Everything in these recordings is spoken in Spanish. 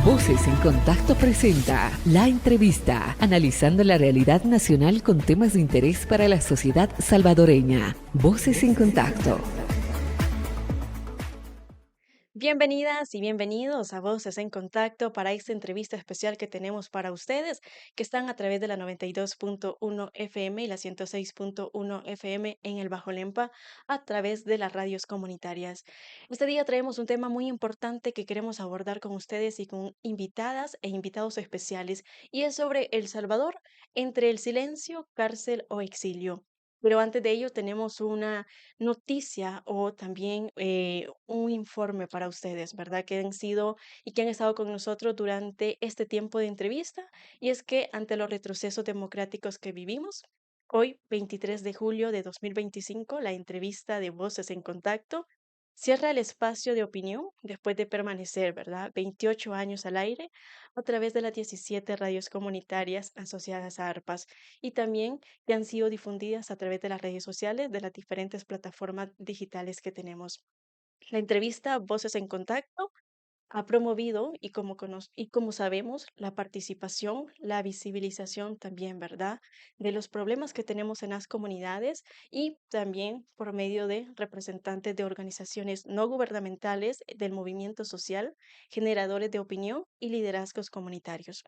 Voces en Contacto presenta La Entrevista, analizando la realidad nacional con temas de interés para la sociedad salvadoreña. Voces en Contacto. Bienvenidas y bienvenidos a Voces en Contacto para esta entrevista especial que tenemos para ustedes, que están a través de la 92.1 FM y la 106.1 FM en el Bajo Lempa, a través de las radios comunitarias. Este día traemos un tema muy importante que queremos abordar con ustedes y con invitadas e invitados especiales, y es sobre El Salvador, entre el silencio, cárcel o exilio. Pero antes de ello tenemos una noticia o también un informe para ustedes, ¿verdad? Que han sido y que han estado con nosotros durante este tiempo de entrevista. Y es que ante los retrocesos democráticos que vivimos, hoy, 23 de julio de 2025, la entrevista de Voces en Contacto cierra el espacio de opinión después de permanecer, ¿verdad? 28 años al aire a través de las 17 radios comunitarias asociadas a ARPAS y también que han sido difundidas a través de las redes sociales de las diferentes plataformas digitales que tenemos. La entrevista Voces en Contacto ha promovido y como sabemos, la participación, la visibilización también, ¿verdad? De los problemas que tenemos en las comunidades y también por medio de representantes de organizaciones no gubernamentales del movimiento social, generadores de opinión y liderazgos comunitarios.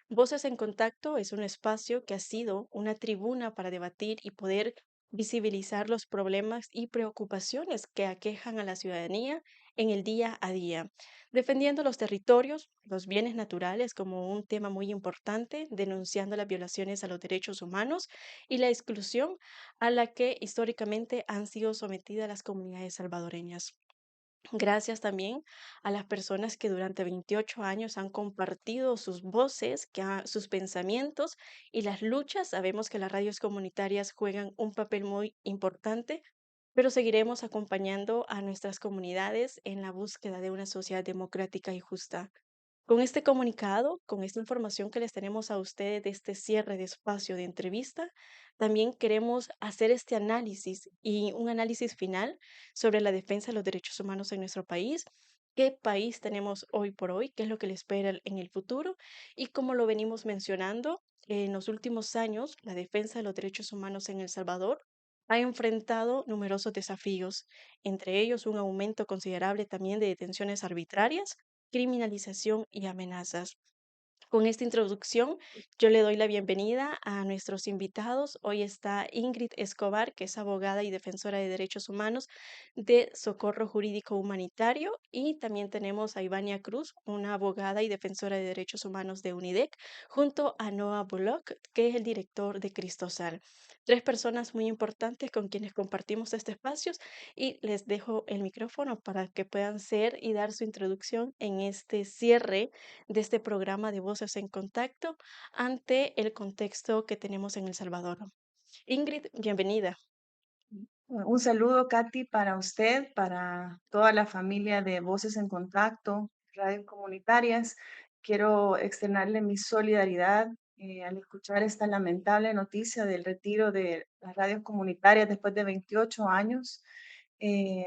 Voces en Contacto es un espacio que ha sido una tribuna para debatir y poder visibilizar los problemas y preocupaciones que aquejan a la ciudadanía en el día a día, defendiendo los territorios, los bienes naturales como un tema muy importante, denunciando las violaciones a los derechos humanos y la exclusión a la que históricamente han sido sometidas las comunidades salvadoreñas. Gracias también a las personas que durante 28 años han compartido sus voces, sus pensamientos y las luchas. Sabemos que las radios comunitarias juegan un papel muy importante, pero seguiremos acompañando a nuestras comunidades en la búsqueda de una sociedad democrática y justa. Con este comunicado, con esta información que les tenemos a ustedes de este cierre de espacio de entrevista, también queremos hacer este análisis y un análisis final sobre la defensa de los derechos humanos en nuestro país, qué país tenemos hoy por hoy, qué es lo que le espera en el futuro y como lo venimos mencionando, en los últimos años la defensa de los derechos humanos en El Salvador ha enfrentado numerosos desafíos, entre ellos un aumento considerable también de detenciones arbitrarias, criminalización y amenazas. Con esta introducción, yo le doy la bienvenida a nuestros invitados. Hoy está Ingrid Escobar, que es abogada y defensora de derechos humanos de Socorro Jurídico Humanitario, y también tenemos a Ivania Cruz, una abogada y defensora de derechos humanos de UNIDEC, junto a Noah Bullock, que es el director de Cristosal. Tres personas muy importantes con quienes compartimos este espacio y les dejo el micrófono para que puedan ser y dar su introducción en este cierre de este programa de Voces en Contacto ante el contexto que tenemos en El Salvador. Ingrid, bienvenida. Un saludo, Katy, para usted, para toda la familia de Voces en Contacto, radios comunitarias. Quiero externarle mi solidaridad al escuchar esta lamentable noticia del retiro de las radios comunitarias después de 28 años.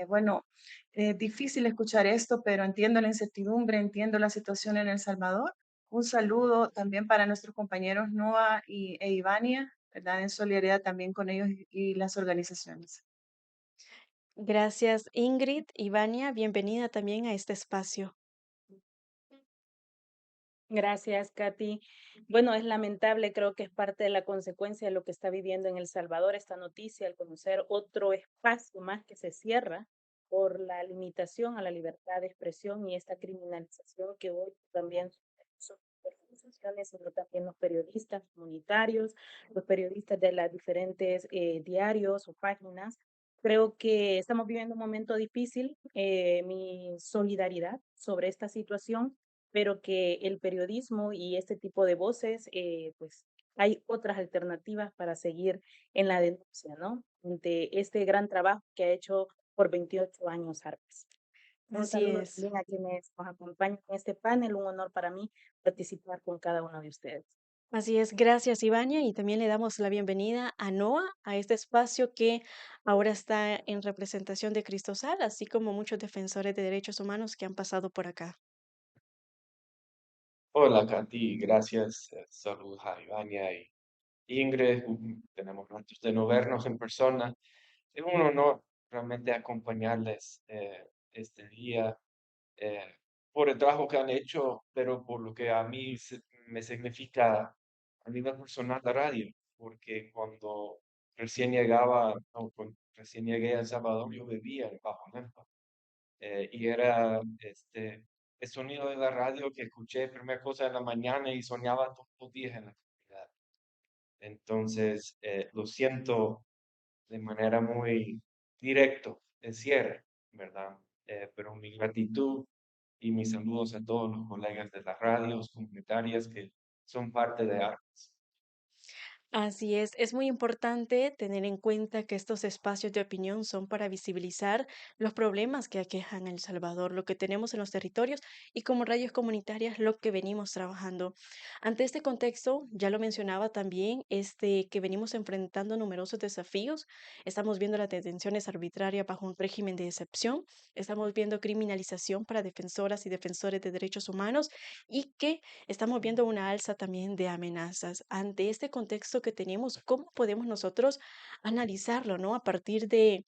Bueno, es difícil escuchar esto, pero entiendo la incertidumbre, entiendo la situación en El Salvador. Un saludo también para nuestros compañeros Noah e Ivania, ¿verdad? En solidaridad también con ellos y las organizaciones. Gracias, Ingrid. Ivania, bienvenida también a este espacio. Gracias, Katy. Bueno, es lamentable, creo que es parte de la consecuencia de lo que está viviendo en El Salvador esta noticia, al conocer otro espacio más que se cierra por la limitación a la libertad de expresión y esta criminalización que hoy también son organizaciones, sino también los periodistas comunitarios, los periodistas de las diferentes diarios o páginas. Creo que estamos viviendo un momento difícil. Mi solidaridad sobre esta situación, pero que el periodismo y este tipo de voces, pues hay otras alternativas para seguir en la denuncia, ¿no? Ante este gran trabajo que ha hecho por 28 años Arpas. Un Así saludo es. también a quienes nos acompañan en este panel, un honor para mí participar con cada uno de ustedes. Así es, gracias Ivania y también le damos la bienvenida a Noah, a este espacio que ahora está en representación de Cristosal, así como muchos defensores de derechos humanos que han pasado por acá. Hola, Katy, gracias. Saludos a Ivania y Ingrid. Tenemos ratos de no vernos en persona. Es un honor realmente acompañarles este día eh, por el trabajo que han hecho, pero por lo que a mí me significa a nivel personal la radio, porque cuando recién llegaba, no, cuando recién llegué a El Salvador, yo vivía en Bajo Lempa y era el sonido de la radio que escuché primera cosa en la mañana y soñaba todos los días en la comunidad. Entonces, lo siento de manera muy directo el cierre, ¿verdad? Pero mi gratitud y mis saludos a todos los colegas de las radios comunitarias que son parte de ARPS. Así es muy importante tener en cuenta que estos espacios de opinión son para visibilizar los problemas que aquejan a El Salvador, lo que tenemos en los territorios y como radios comunitarias lo que venimos trabajando. Ante este contexto, ya lo mencionaba también, que venimos enfrentando numerosos desafíos. Estamos viendo las detenciones arbitrarias bajo un régimen de excepción, estamos viendo criminalización para defensoras y defensores de derechos humanos y que estamos viendo una alza también de amenazas. Ante este contexto que tenemos, ¿cómo podemos nosotros analizarlo, ¿no? A partir de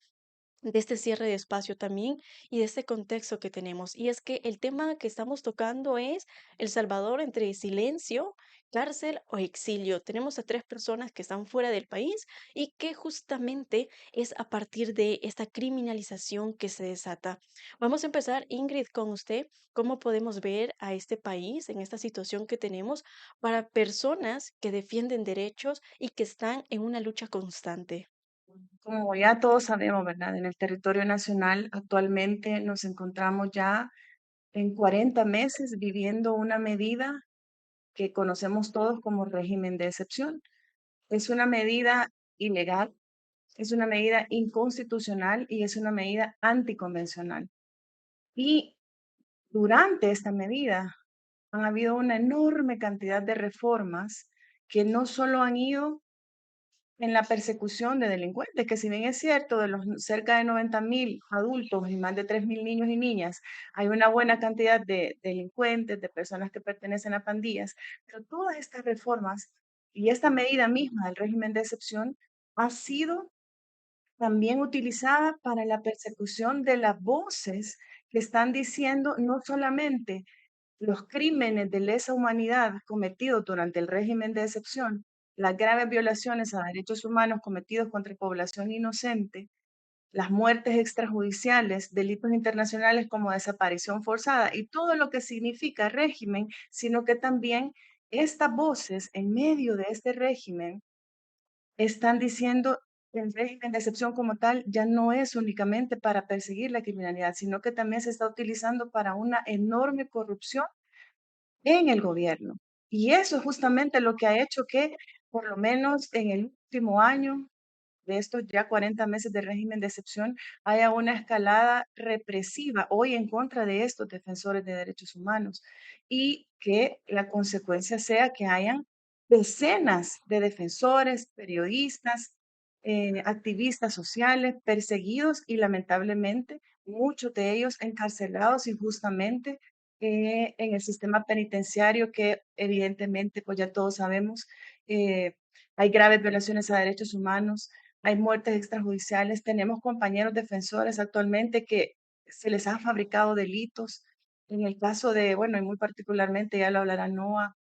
este cierre de espacio también y de este contexto que tenemos. Y es que el tema que estamos tocando es El Salvador entre silencio, cárcel o exilio. Tenemos a tres personas que están fuera del país y que justamente es a partir de esta criminalización que se desata. Vamos a empezar, Ingrid, con usted. ¿Cómo podemos ver a este país en esta situación que tenemos para personas que defienden derechos y que están en una lucha constante? Como ya todos sabemos, ¿verdad? En el territorio nacional actualmente nos encontramos ya en 40 meses viviendo una medida que conocemos todos como régimen de excepción. Es una medida ilegal, es una medida inconstitucional y es una medida anticonvencional. Y durante esta medida han habido una enorme cantidad de reformas que no solo han ido en la persecución de delincuentes, que si bien es cierto, de los cerca de 90.000 adultos y más de 3.000 niños y niñas, hay una buena cantidad de delincuentes, de personas que pertenecen a pandillas, pero todas estas reformas y esta medida misma del régimen de excepción ha sido también utilizada para la persecución de las voces que están diciendo no solamente los crímenes de lesa humanidad cometidos durante el régimen de excepción, las graves violaciones a derechos humanos cometidos contra población inocente, las muertes extrajudiciales, delitos internacionales como desaparición forzada y todo lo que significa régimen, sino que también estas voces en medio de este régimen están diciendo que el régimen de excepción como tal ya no es únicamente para perseguir la criminalidad, sino que también se está utilizando para una enorme corrupción en el gobierno. Y eso es justamente lo que ha hecho que, por lo menos en el último año, de estos ya 40 meses de régimen de excepción, haya una escalada represiva hoy en contra de estos defensores de derechos humanos y que la consecuencia sea que hayan decenas de defensores, periodistas, activistas sociales perseguidos y lamentablemente muchos de ellos encarcelados injustamente en el sistema penitenciario que evidentemente, pues ya todos sabemos, hay graves violaciones a derechos humanos, hay muertes extrajudiciales, tenemos compañeros defensores actualmente que se les han fabricado delitos. En el caso de, bueno, y muy particularmente, ya lo hablará Noah,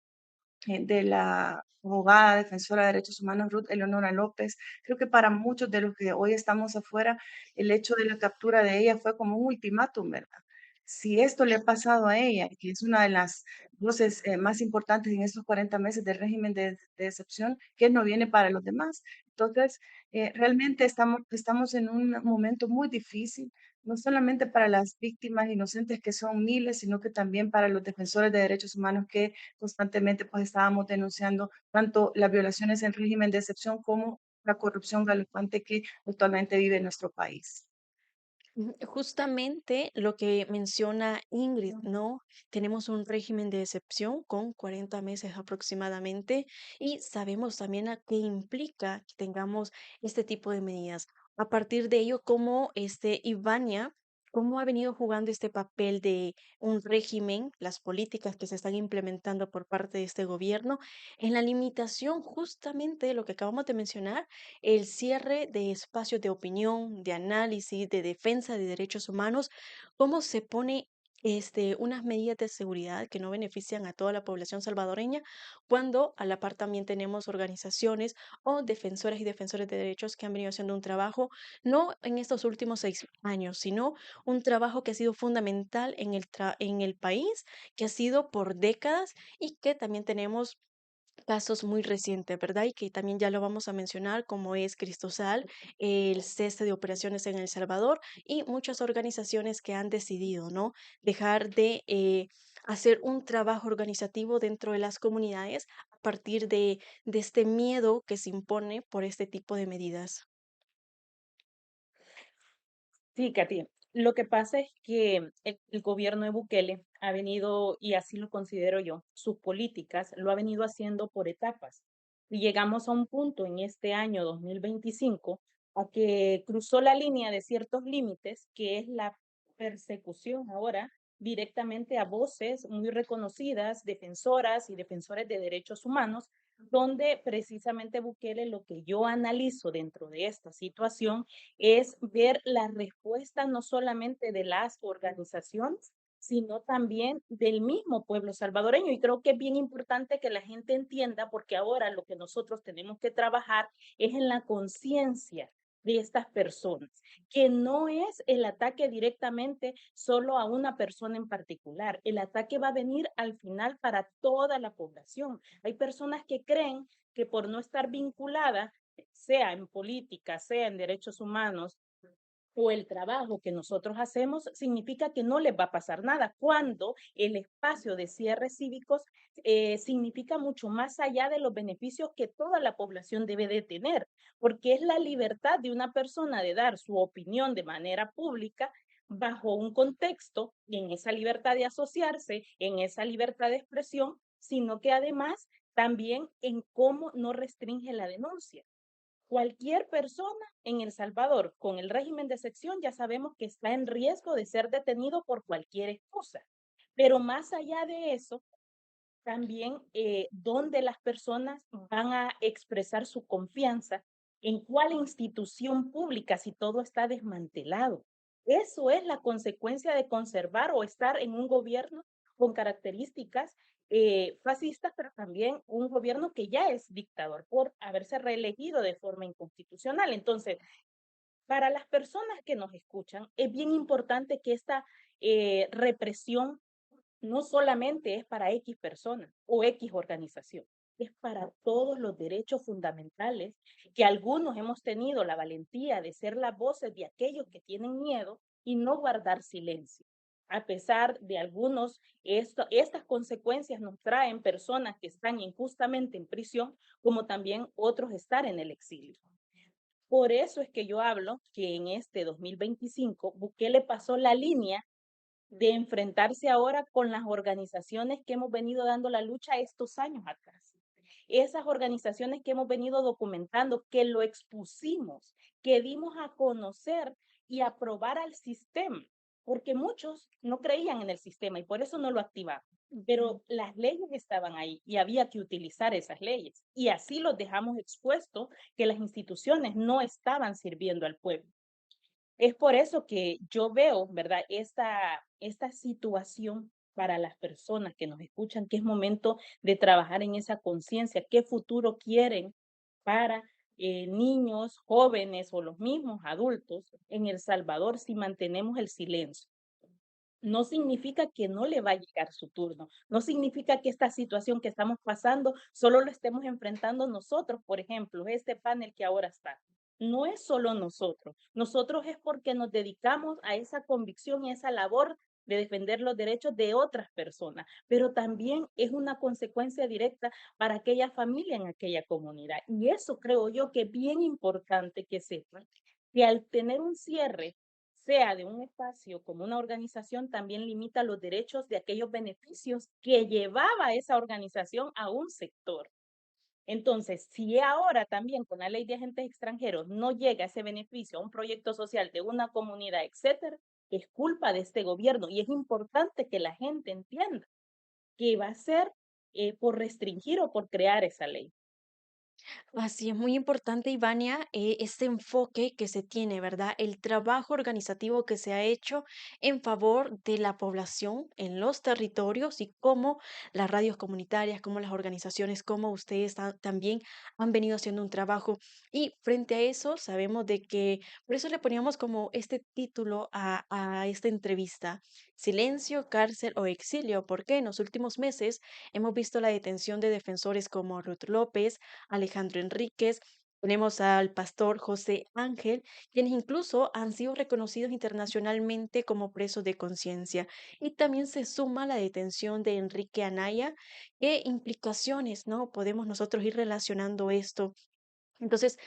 de la abogada defensora de derechos humanos Ruth Eleonora López. Creo que para muchos de los que hoy estamos afuera, el hecho de la captura de ella fue como un ultimátum, ¿verdad? Si esto le ha pasado a ella, que es una de las voces más importantes en estos 40 meses del régimen de excepción, que no viene para los demás. Entonces, realmente estamos en un momento muy difícil, no solamente para las víctimas inocentes, que son miles, sino que también para los defensores de derechos humanos que constantemente pues estábamos denunciando tanto las violaciones en régimen de excepción como la corrupción galopante que actualmente vive nuestro país. Justamente lo que menciona Ingrid, ¿no? Tenemos un régimen de excepción con 40 meses aproximadamente y sabemos también a qué implica que tengamos este tipo de medidas. A partir de ello, como Ivania ¿Cómo ha venido jugando este papel de un régimen, las políticas que se están implementando por parte de este gobierno, en la limitación justamente de lo que acabamos de mencionar, el cierre de espacios de opinión, de análisis, de defensa de derechos humanos? ¿Cómo se pone unas medidas de seguridad que no benefician a toda la población salvadoreña, cuando a la par también tenemos organizaciones o defensoras y defensores de derechos que han venido haciendo un trabajo, no en estos últimos 6 años, sino un trabajo que ha sido fundamental en en el país, que ha sido por décadas y que también tenemos casos muy recientes, ¿verdad? Y que también ya lo vamos a mencionar, como es Cristosal, el cese de operaciones en El Salvador y muchas organizaciones que han decidido, ¿no? Dejar de hacer un trabajo organizativo dentro de las comunidades a partir de este miedo que se impone por este tipo de medidas. Sí, Katy. Lo que pasa es que el gobierno de Bukele ha venido, y así lo considero yo, sus políticas lo ha venido haciendo por etapas. Y llegamos a un punto en este año 2025 a que cruzó la línea de ciertos límites, que es la persecución ahora directamente a voces muy reconocidas, defensoras y defensores de derechos humanos, donde precisamente Bukele, lo que yo analizo dentro de esta situación es ver la respuesta no solamente de las organizaciones, sino también del mismo pueblo salvadoreño. Y creo que es bien importante que la gente entienda, porque ahora lo que nosotros tenemos que trabajar es en la conciencia de estas personas, que no es el ataque directamente solo a una persona en particular. El ataque va a venir al final para toda la población. Hay personas que creen que por no estar vinculada, sea en política, sea en derechos humanos, o el trabajo que nosotros hacemos, significa que no les va a pasar nada, cuando el espacio de cierres cívicos significa mucho más allá de los beneficios que toda la población debe de tener, porque es la libertad de una persona de dar su opinión de manera pública bajo un contexto, y en esa libertad de asociarse, en esa libertad de expresión, sino que además también en cómo no restringe la denuncia. Cualquier persona en El Salvador con el régimen de excepción ya sabemos que está en riesgo de ser detenido por cualquier excusa. Pero más allá de eso, también donde las personas van a expresar su confianza en cuál institución pública si todo está desmantelado. Eso es la consecuencia de conservar o estar en un gobierno con características fascistas, pero también un gobierno que ya es dictador por haberse reelegido de forma inconstitucional. Entonces, para las personas que nos escuchan, es bien importante que esta represión no solamente es para X persona o X organización, es para todos los derechos fundamentales que algunos hemos tenido la valentía de ser las voces de aquellos que tienen miedo y no guardar silencio. A pesar de algunos, estas consecuencias nos traen personas que están injustamente en prisión, como también otros estar en el exilio. Por eso es que yo hablo que en este 2025 Bukele pasó la línea de enfrentarse ahora con las organizaciones que hemos venido dando la lucha estos años atrás. Esas organizaciones que hemos venido documentando, que lo expusimos, que dimos a conocer y a probar al sistema, porque muchos no creían en el sistema y por eso no lo activaban. Pero las leyes estaban ahí y había que utilizar esas leyes. Y así los dejamos expuestos que las instituciones no estaban sirviendo al pueblo. Es por eso que yo veo, ¿verdad? Esta situación para las personas que nos escuchan, que es momento de trabajar en esa conciencia, qué futuro quieren para niños, jóvenes o los mismos adultos en El Salvador si mantenemos el silencio. No significa que no le va a llegar su turno, no significa que esta situación que estamos pasando solo lo estemos enfrentando nosotros, por ejemplo, este panel que ahora está. No es solo nosotros, nosotros es porque nos dedicamos a esa convicción y esa labor de defender los derechos de otras personas, pero también es una consecuencia directa para aquella familia en aquella comunidad. Y eso creo yo que es bien importante que sepan, que al tener un cierre sea de un espacio como una organización, también limita los derechos de aquellos beneficios que llevaba esa organización a un sector. Entonces, si ahora también con la ley de agentes extranjeros no llega ese beneficio a un proyecto social de una comunidad, etcétera, es culpa de este gobierno y es importante que la gente entienda que va a ser por restringir o por crear esa ley. Así es muy importante, Ivania, este enfoque que se tiene, ¿verdad? El trabajo organizativo que se ha hecho en favor de la población en los territorios y cómo las radios comunitarias, como las organizaciones, como ustedes también han venido haciendo un trabajo. Y frente a eso, sabemos de que, por eso le poníamos como este título a esta entrevista, Silencio, cárcel o exilio, porque en los últimos meses hemos visto la detención de defensores como Ruth López, Alejandro Enríquez, tenemos al pastor José Ángel, quienes incluso han sido reconocidos internacionalmente como presos de conciencia. Y también se suma la detención de Enrique Anaya. ¿Qué implicaciones, no? Podemos nosotros ir relacionando esto. Entonces,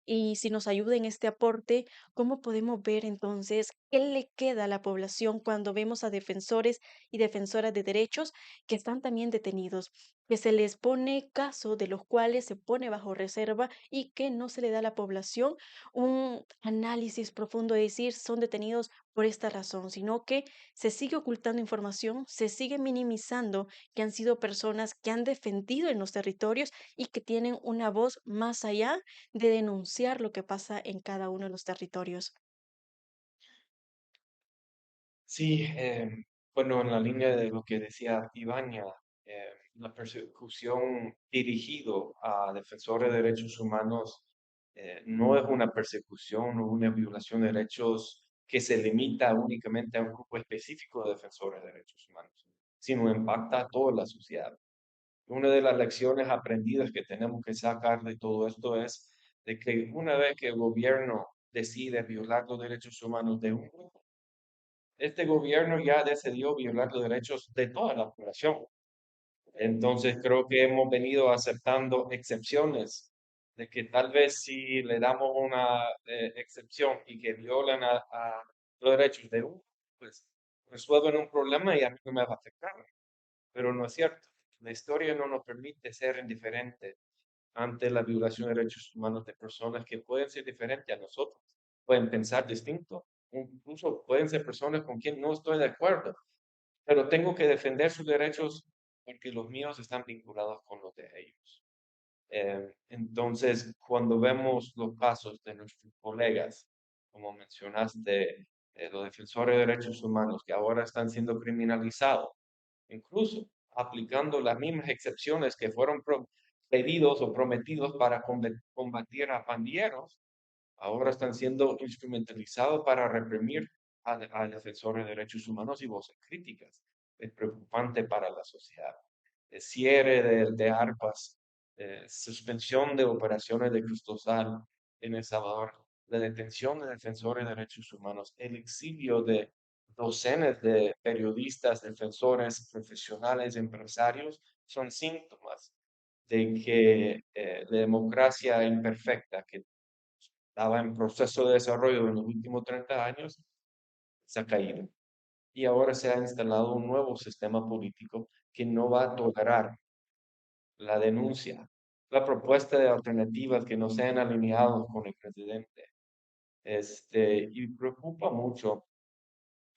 y si nos ayuda en este aporte, ¿cómo podemos ver entonces qué le queda a la población cuando vemos a defensores y defensoras de derechos que están también detenidos, que se les pone caso de los cuales se pone bajo reserva y que no se le da a la población un análisis profundo de decir son detenidos por esta razón, sino que se sigue ocultando información, se sigue minimizando que han sido personas que han defendido en los territorios y que tienen una voz más allá de denunciar lo que pasa en cada uno de los territorios. Sí, bueno, en la línea de lo que decía Ivania, la persecución dirigido a defensores de derechos humanos no es una persecución o una violación de derechos que se limita únicamente a un grupo específico de defensores de derechos humanos, sino impacta a toda la sociedad. Una de las lecciones aprendidas que tenemos que sacar de todo esto es de que una vez que el gobierno decide violar los derechos humanos de un grupo, este gobierno ya decidió violar los derechos de toda la población. Entonces creo que hemos venido aceptando excepciones, de que tal vez si le damos una excepción y que violan a los derechos de uno, pues resuelven un problema y a mí no me va a afectar. Pero no es cierto. La historia no nos permite ser indiferentes ante la violación de derechos humanos de personas que pueden ser diferentes a nosotros, pueden pensar distinto, incluso pueden ser personas con quien no estoy de acuerdo, pero tengo que defender sus derechos porque los míos están vinculados con los de ellos. Entonces, cuando vemos los casos de nuestros colegas, como mencionaste, los defensores de derechos humanos que ahora están siendo criminalizados, incluso aplicando las mismas excepciones que fueron pedidos o prometidos para combatir a pandilleros, ahora están siendo instrumentalizados para reprimir a defensores de derechos humanos y voces críticas. Es preocupante para la sociedad. El cierre de ARPAs, suspensión de operaciones de Cristosal en El Salvador, la detención de defensores de derechos humanos, el exilio de docenas de periodistas, defensores, profesionales, empresarios, son síntomas de que la democracia imperfecta que estaba en proceso de desarrollo en los últimos 30 años se ha caído. Y ahora se ha instalado un nuevo sistema político que no va a tolerar la denuncia, la propuesta de alternativas que no sean alineados con el presidente. Y preocupa mucho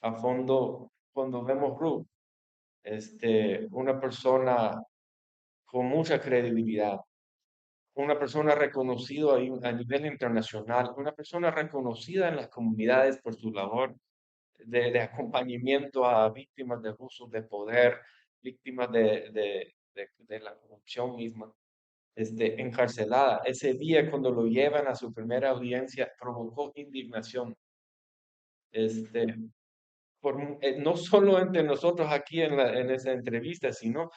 a fondo cuando vemos Ruth, una persona con mucha credibilidad, una persona reconocida a nivel internacional, una persona reconocida en las comunidades por su labor de acompañamiento a víctimas de abusos de poder, víctimas de la corrupción misma, encarcelada. Ese día cuando lo llevan a su primera audiencia provocó indignación. Este, no solo entre nosotros aquí en esa entrevista, sino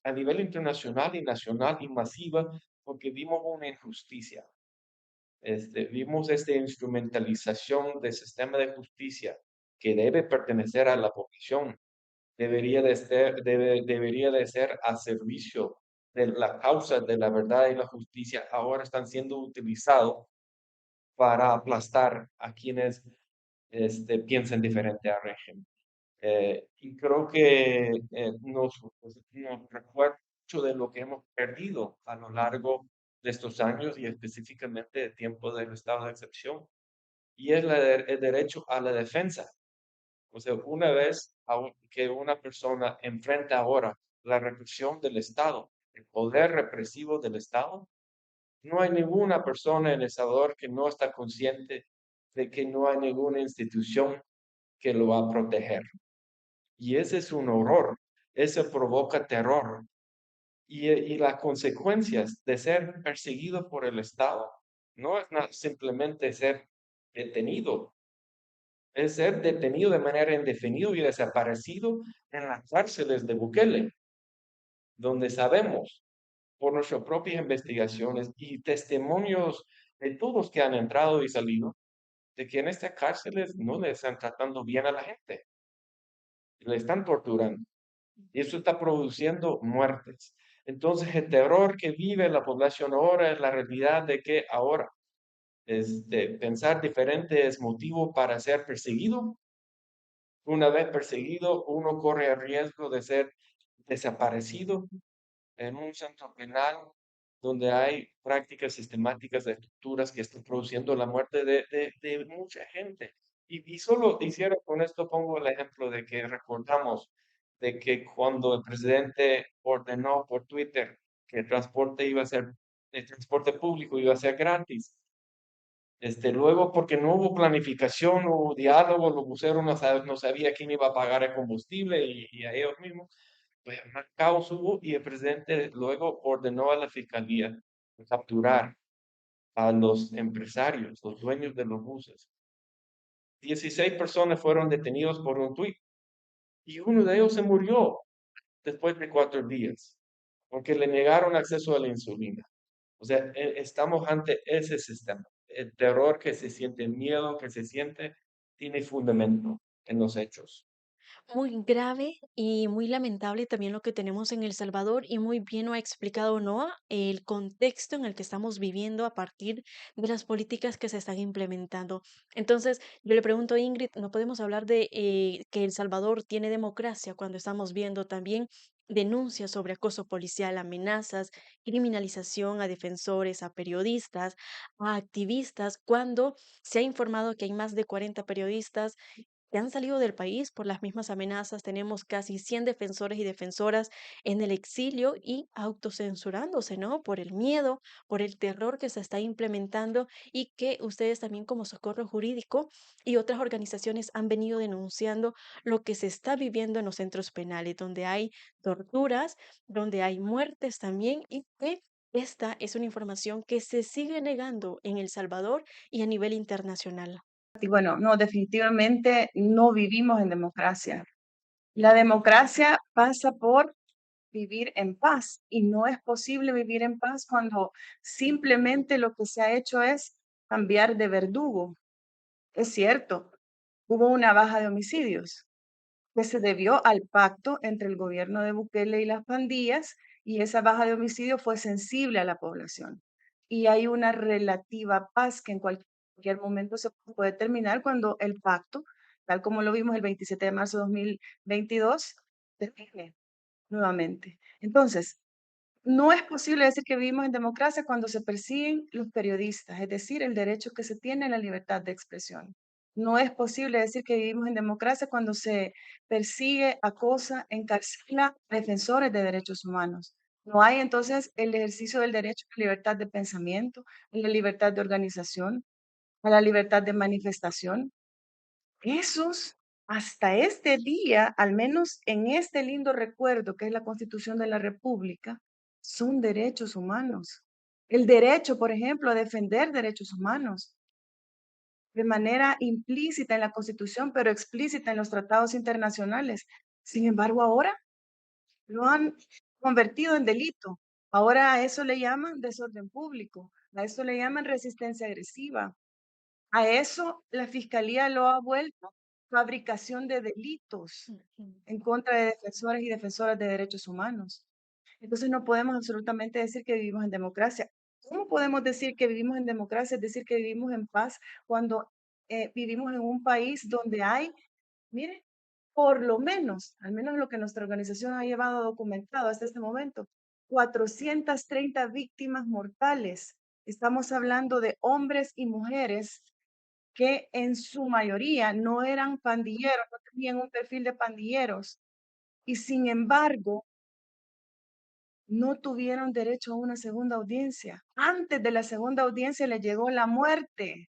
a nivel internacional y nacional y masiva, porque vimos una injusticia. Vimos esta instrumentalización del sistema de justicia que debe pertenecer a la población, debería de ser a servicio de la causa de la verdad y la justicia, ahora están siendo utilizados para aplastar a quienes piensen diferente al régimen. Y creo que nos recuerda mucho de lo que hemos perdido a lo largo de estos años y específicamente de tiempo del estado de excepción. Y es el derecho a la defensa. O sea, una vez que una persona enfrenta ahora la represión del Estado, el poder represivo del Estado, no hay ninguna persona en El Salvador que no está consciente de que no hay ninguna institución que lo va a proteger. Y ese es un horror, eso provoca terror. Y las consecuencias de ser perseguido por el Estado no es simplemente ser detenido, es ser detenido de manera indefinida y desaparecido en las cárceles de Bukele, donde sabemos por nuestras propias investigaciones y testimonios de todos que han entrado y salido, de que en estas cárceles no le están tratando bien a la gente, le están torturando. Y eso está produciendo muertes. Entonces, el terror que vive la población ahora es la realidad de que ahora pensar diferente es motivo para ser perseguido. Una vez perseguido, uno corre el riesgo de ser desaparecido en un centro penal donde hay prácticas sistemáticas de estructuras que están produciendo la muerte de mucha gente. Y solo hicieron con esto, pongo el ejemplo de que recordamos de que cuando el presidente ordenó por Twitter que el transporte público iba a ser gratis, luego porque no hubo planificación o diálogo, los buceros no sabía quién iba a pagar el combustible y a ellos mismos pues, más caos hubo y el presidente luego ordenó a la fiscalía capturar a los empresarios, los dueños de los buses. 16 personas fueron detenidos por un tuit y uno de ellos se murió después de 4 días porque le negaron acceso a la insulina. O sea, estamos ante ese sistema. El terror que se siente, el miedo que se siente, tiene fundamento en los hechos. Muy grave y muy lamentable también lo que tenemos en El Salvador y muy bien lo ha explicado Noah, el contexto en el que estamos viviendo a partir de las políticas que se están implementando. Entonces, yo le pregunto a Ingrid, ¿no podemos hablar de que El Salvador tiene democracia cuando estamos viendo también denuncias sobre acoso policial, amenazas, criminalización a defensores, a periodistas, a activistas, cuando se ha informado que hay más de 40 periodistas que han salido del país por las mismas amenazas? Tenemos casi 100 defensores y defensoras en el exilio y autocensurándose, ¿no? Por el miedo, por el terror que se está implementando y que ustedes también como Socorro Jurídico y otras organizaciones han venido denunciando lo que se está viviendo en los centros penales, donde hay torturas, donde hay muertes también y que esta es una información que se sigue negando en El Salvador y a nivel internacional. Y bueno, no, definitivamente no vivimos en democracia. La democracia pasa por vivir en paz y no es posible vivir en paz cuando simplemente lo que se ha hecho es cambiar de verdugo. Es cierto, hubo una baja de homicidios que se debió al pacto entre el gobierno de Bukele y las pandillas, y esa baja de homicidio fue sensible a la población. Y hay una relativa paz que en cualquier momento se puede terminar cuando el pacto, tal como lo vimos el 27 de marzo de 2022, termine nuevamente. Entonces, no es posible decir que vivimos en democracia cuando se persiguen los periodistas, es decir, el derecho que se tiene a la libertad de expresión. No es posible decir que vivimos en democracia cuando se persigue, acosa, encarcela a defensores de derechos humanos. No hay entonces el ejercicio del derecho a la libertad de pensamiento, a la libertad de organización, a la libertad de manifestación. Esos, hasta este día, al menos en este lindo recuerdo que es la Constitución de la República, son derechos humanos. El derecho, por ejemplo, a defender derechos humanos de manera implícita en la Constitución, pero explícita en los tratados internacionales. Sin embargo, ahora lo han convertido en delito. Ahora a eso le llaman desorden público, a eso le llaman resistencia agresiva, a eso la fiscalía lo ha vuelto fabricación de delitos Ujú. en contra de defensores y defensoras de derechos humanos. Entonces no podemos absolutamente decir que vivimos en democracia. ¿Cómo podemos decir que vivimos en democracia, es decir, que vivimos en paz cuando vivimos en un país donde hay, mire, por lo menos, al menos lo que nuestra organización ha llevado documentado hasta este momento, 430 víctimas mortales? Estamos hablando de hombres y mujeres que en su mayoría no eran pandilleros, no tenían un perfil de pandilleros, y sin embargo, no tuvieron derecho a una segunda audiencia. Antes de la segunda audiencia les llegó la muerte.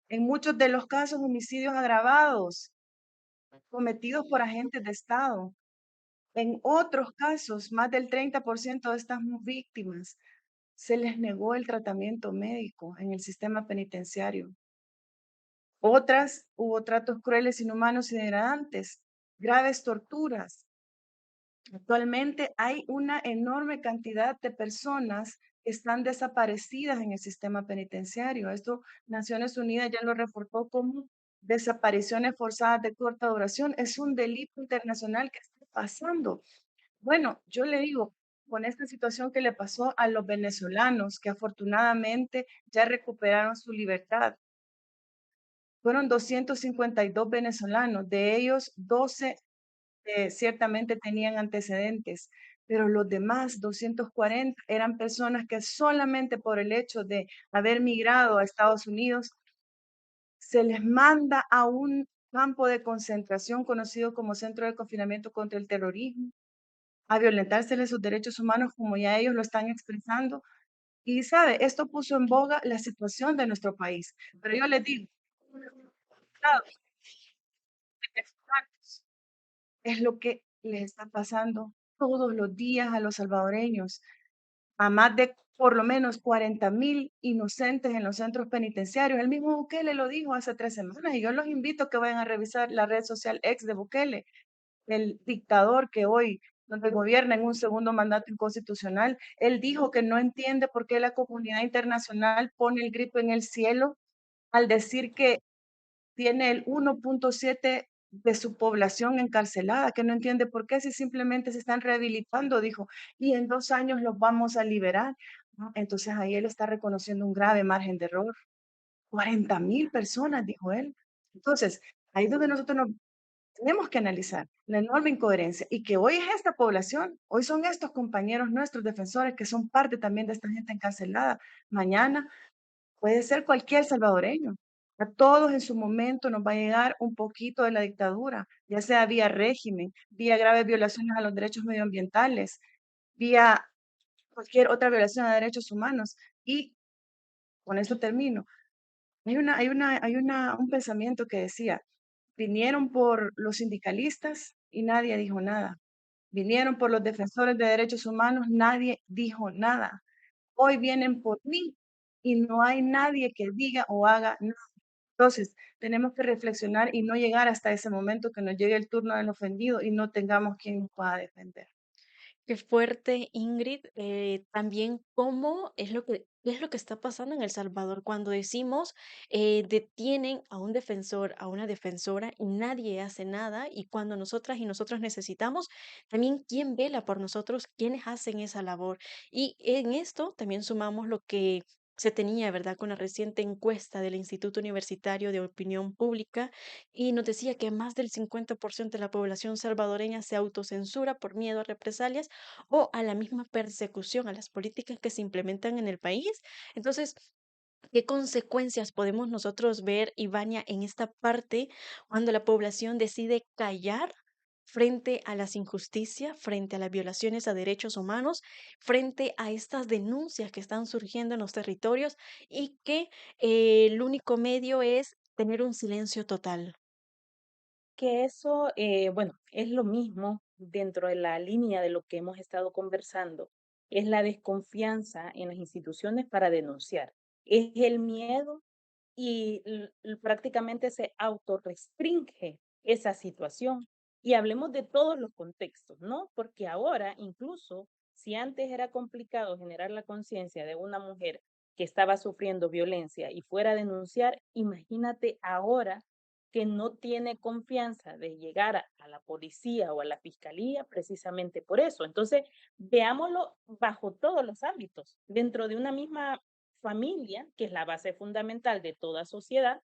En muchos de los casos, homicidios agravados cometidos por agentes de Estado. En otros casos, más del 30% de estas víctimas se les negó el tratamiento médico en el sistema penitenciario. Otras, hubo tratos crueles, inhumanos y degradantes, graves torturas. Actualmente hay una enorme cantidad de personas que están desaparecidas en el sistema penitenciario. Esto Naciones Unidas ya lo reportó como desapariciones forzadas de corta duración. Es un delito internacional que está pasando. Bueno, yo le digo, con esta situación que le pasó a los venezolanos, que afortunadamente ya recuperaron su libertad, fueron 252 venezolanos, de ellos 12 ciertamente tenían antecedentes, pero los demás 240 eran personas que solamente por el hecho de haber migrado a Estados Unidos, se les manda a un campo de concentración conocido como Centro de Confinamiento contra el Terrorismo, a violentárseles sus derechos humanos como ya ellos lo están expresando. Y sabe, esto puso en boga la situación de nuestro país. Pero yo les digo, es lo que les está pasando todos los días a los salvadoreños, a más de por lo menos 40,000 inocentes en los centros penitenciarios. El mismo Bukele lo dijo hace 3 semanas y yo los invito a que vayan a revisar la red social ex de Bukele, el dictador que hoy donde gobierna en un segundo mandato inconstitucional. Él dijo que no entiende por qué la comunidad internacional pone el grito en el cielo al decir que tiene el 1.7 de su población encarcelada, que no entiende por qué, si simplemente se están rehabilitando, dijo, y en 2 años los vamos a liberar. Entonces ahí él está reconociendo un grave margen de error. 40,000 personas, dijo él. Entonces, ahí es donde nosotros nos tenemos que analizar la enorme incoherencia y que hoy es esta población, hoy son estos compañeros nuestros defensores que son parte también de esta gente encarcelada. Mañana puede ser cualquier salvadoreño. A todos en su momento nos va a llegar un poquito de la dictadura, ya sea vía régimen, vía graves violaciones a los derechos medioambientales, vía cualquier otra violación a derechos humanos. Y con esto termino. Un pensamiento que decía, vinieron por los sindicalistas y nadie dijo nada. Vinieron por los defensores de derechos humanos, nadie dijo nada. Hoy vienen por mí y no hay nadie que diga o haga nada. Entonces, tenemos que reflexionar y no llegar hasta ese momento que nos llegue el turno del ofendido y no tengamos quien nos pueda defender. Qué fuerte, Ingrid. También cómo es qué es lo que está pasando en El Salvador cuando decimos detienen a un defensor, a una defensora y nadie hace nada. Y cuando nosotras y nosotros necesitamos, también quién vela por nosotros, quiénes hacen esa labor. Y en esto también sumamos lo que se tenía, ¿verdad?, con la reciente encuesta del Instituto Universitario de Opinión Pública y nos decía que más del 50% de la población salvadoreña se autocensura por miedo a represalias o a la misma persecución, a las políticas que se implementan en el país. Entonces, ¿qué consecuencias podemos nosotros ver, Ivania, en esta parte cuando la población decide callar frente a las injusticias, frente a las violaciones a derechos humanos, frente a estas denuncias que están surgiendo en los territorios y que el único medio es tener un silencio total? Que eso, bueno, es lo mismo dentro de la línea de lo que hemos estado conversando, es la desconfianza en las instituciones para denunciar, es el miedo y prácticamente se autorrestringe esa situación. Y hablemos de todos los contextos, ¿no? Porque ahora, incluso si antes era complicado generar la conciencia de una mujer que estaba sufriendo violencia y fuera a denunciar, imagínate ahora que no tiene confianza de llegar a la policía o a la fiscalía precisamente por eso. Entonces, veámoslo bajo todos los ámbitos, dentro de una misma familia, que es la base fundamental de toda sociedad,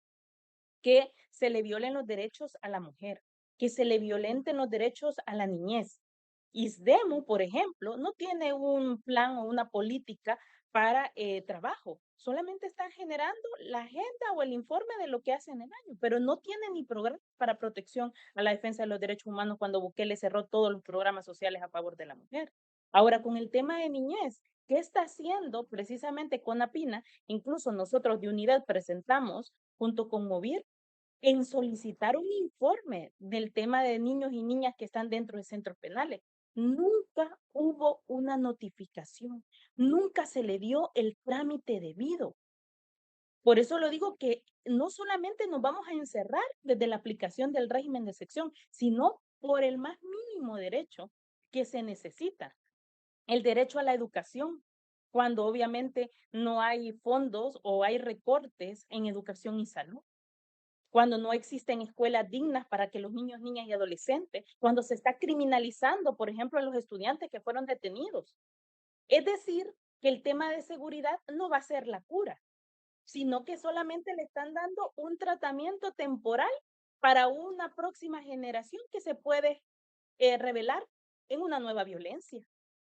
que se le violen los derechos a la mujer, que se le violenten los derechos a la niñez. ISDEMU, por ejemplo, no tiene un plan o una política para trabajo. Solamente están generando la agenda o el informe de lo que hacen en el año, pero no tienen ni programa para protección a la defensa de los derechos humanos cuando Bukele cerró todos los programas sociales a favor de la mujer. Ahora, con el tema de niñez, ¿qué está haciendo precisamente CONAPINA? Incluso nosotros de Unidad presentamos, junto con Movir, en solicitar un informe del tema de niños y niñas que están dentro de centros penales. Nunca hubo una notificación, nunca se le dio el trámite debido. Por eso lo digo que no solamente nos vamos a encerrar desde la aplicación del régimen de sección, sino por el más mínimo derecho que se necesita, el derecho a la educación, cuando obviamente no hay fondos o hay recortes en educación y salud, cuando no existen escuelas dignas para que los niños, niñas y adolescentes, cuando se está criminalizando, por ejemplo, a los estudiantes que fueron detenidos. Es decir, que el tema de seguridad no va a ser la cura, sino que solamente le están dando un tratamiento temporal para una próxima generación que se puede revelar en una nueva violencia.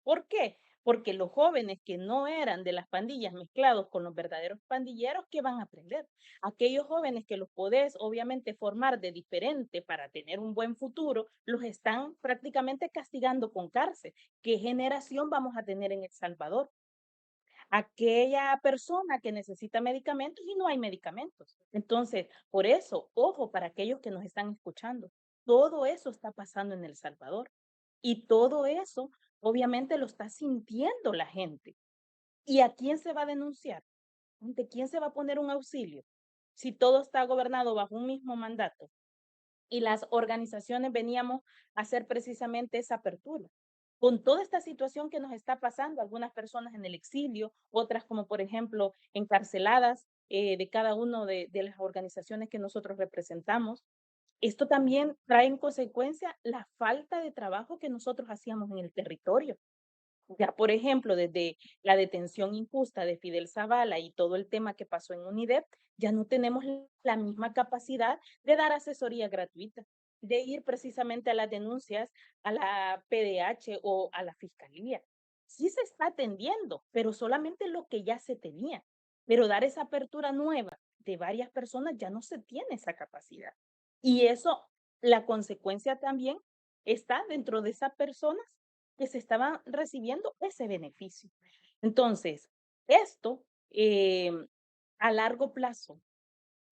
¿Por qué? Porque los jóvenes que no eran de las pandillas mezclados con los verdaderos pandilleros, ¿qué van a aprender? Aquellos jóvenes que los podés obviamente formar de diferente para tener un buen futuro, los están prácticamente castigando con cárcel. ¿Qué generación vamos a tener en El Salvador? Aquella persona que necesita medicamentos y no hay medicamentos. Entonces, por eso, ojo para aquellos que nos están escuchando, todo eso está pasando en El Salvador y todo eso obviamente lo está sintiendo la gente. ¿Y a quién se va a denunciar? ¿Ante quién se va a poner un auxilio? Si todo está gobernado bajo un mismo mandato y las organizaciones veníamos a hacer precisamente esa apertura. Con toda esta situación que nos está pasando, algunas personas en el exilio, otras como por ejemplo encarceladas de cada una de las organizaciones que nosotros representamos, esto también trae en consecuencia la falta de trabajo que nosotros hacíamos en el territorio. Ya, por ejemplo, desde la detención injusta de Fidel Zavala y todo el tema que pasó en UNIDEP, ya no tenemos la misma capacidad de dar asesoría gratuita, de ir precisamente a las denuncias a la PDH o a la fiscalía. Sí se está atendiendo, pero solamente lo que ya se tenía. Pero dar esa apertura nueva de varias personas ya no se tiene esa capacidad. Y eso, la consecuencia también está dentro de esas personas que se estaban recibiendo ese beneficio. Entonces, esto a largo plazo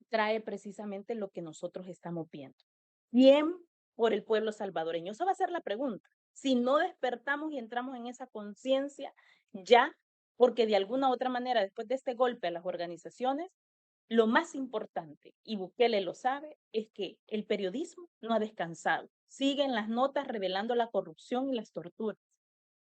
trae precisamente lo que nosotros estamos viendo. Bien por el pueblo salvadoreño. Esa va a ser la pregunta. Si no despertamos y entramos en esa conciencia ya, porque de alguna u otra manera, después de este golpe a las organizaciones, lo más importante, y Bukele lo sabe, es que el periodismo no ha descansado. Siguen las notas revelando la corrupción y las torturas.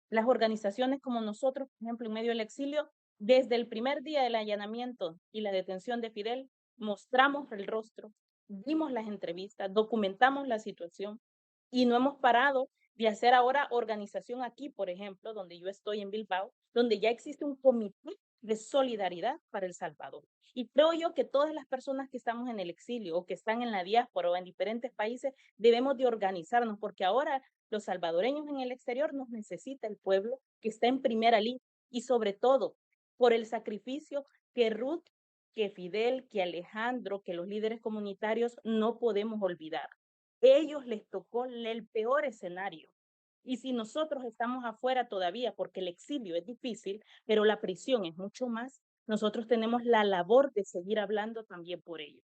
Las organizaciones como nosotros, por ejemplo, en medio del exilio, desde el primer día del allanamiento y la detención de Fidel, mostramos el rostro, dimos las entrevistas, documentamos la situación y no hemos parado de hacer ahora organización aquí, por ejemplo, donde yo estoy en Bilbao, donde ya existe un comité de solidaridad para El Salvador. Y creo yo que todas las personas que estamos en el exilio o que están en la diáspora o en diferentes países debemos de organizarnos porque ahora los salvadoreños en el exterior nos necesita el pueblo que está en primera línea y sobre todo por el sacrificio que Ruth, que Fidel, que Alejandro, que los líderes comunitarios no podemos olvidar. Ellos les tocó el peor escenario. Y si nosotros estamos afuera todavía, porque el exilio es difícil, pero la prisión es mucho más, nosotros tenemos la labor de seguir hablando también por ellos.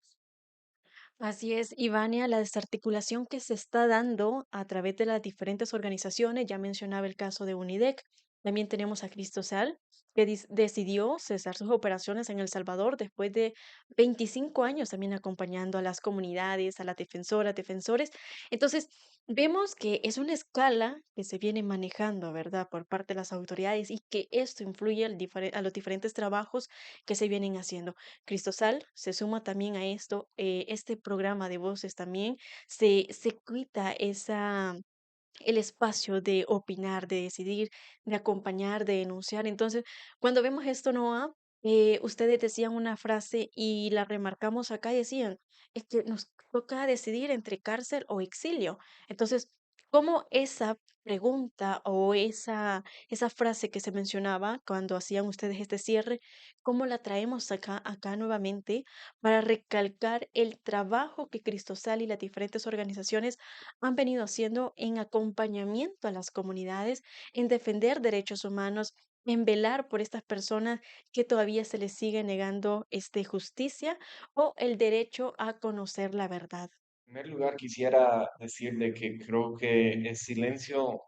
Así es, Ivania, la desarticulación que se está dando a través de las diferentes organizaciones, ya mencionaba el caso de UNIDEC, también tenemos a Cristosal, que decidió cesar sus operaciones en El Salvador después de 25 años también acompañando a las comunidades, a las defensoras, defensores. Entonces, vemos que es una escala que se viene manejando, ¿verdad?, por parte de las autoridades y que esto influye a los diferentes trabajos que se vienen haciendo. Cristosal se suma también a esto, este programa de voces también se quita el espacio de opinar, de decidir, de acompañar, de denunciar. Entonces, cuando vemos esto, Noah, ustedes decían una frase y la remarcamos acá y decían, es que nos toca decidir entre cárcel o exilio. Entonces, ¿cómo esa pregunta o esa frase que se mencionaba cuando hacían ustedes este cierre, ¿cómo la traemos acá nuevamente para recalcar el trabajo que Cristosal y las diferentes organizaciones han venido haciendo en acompañamiento a las comunidades, en defender derechos humanos, en velar por estas personas que todavía se les sigue negando justicia o el derecho a conocer la verdad? En primer lugar, quisiera decirle que creo que el silencio,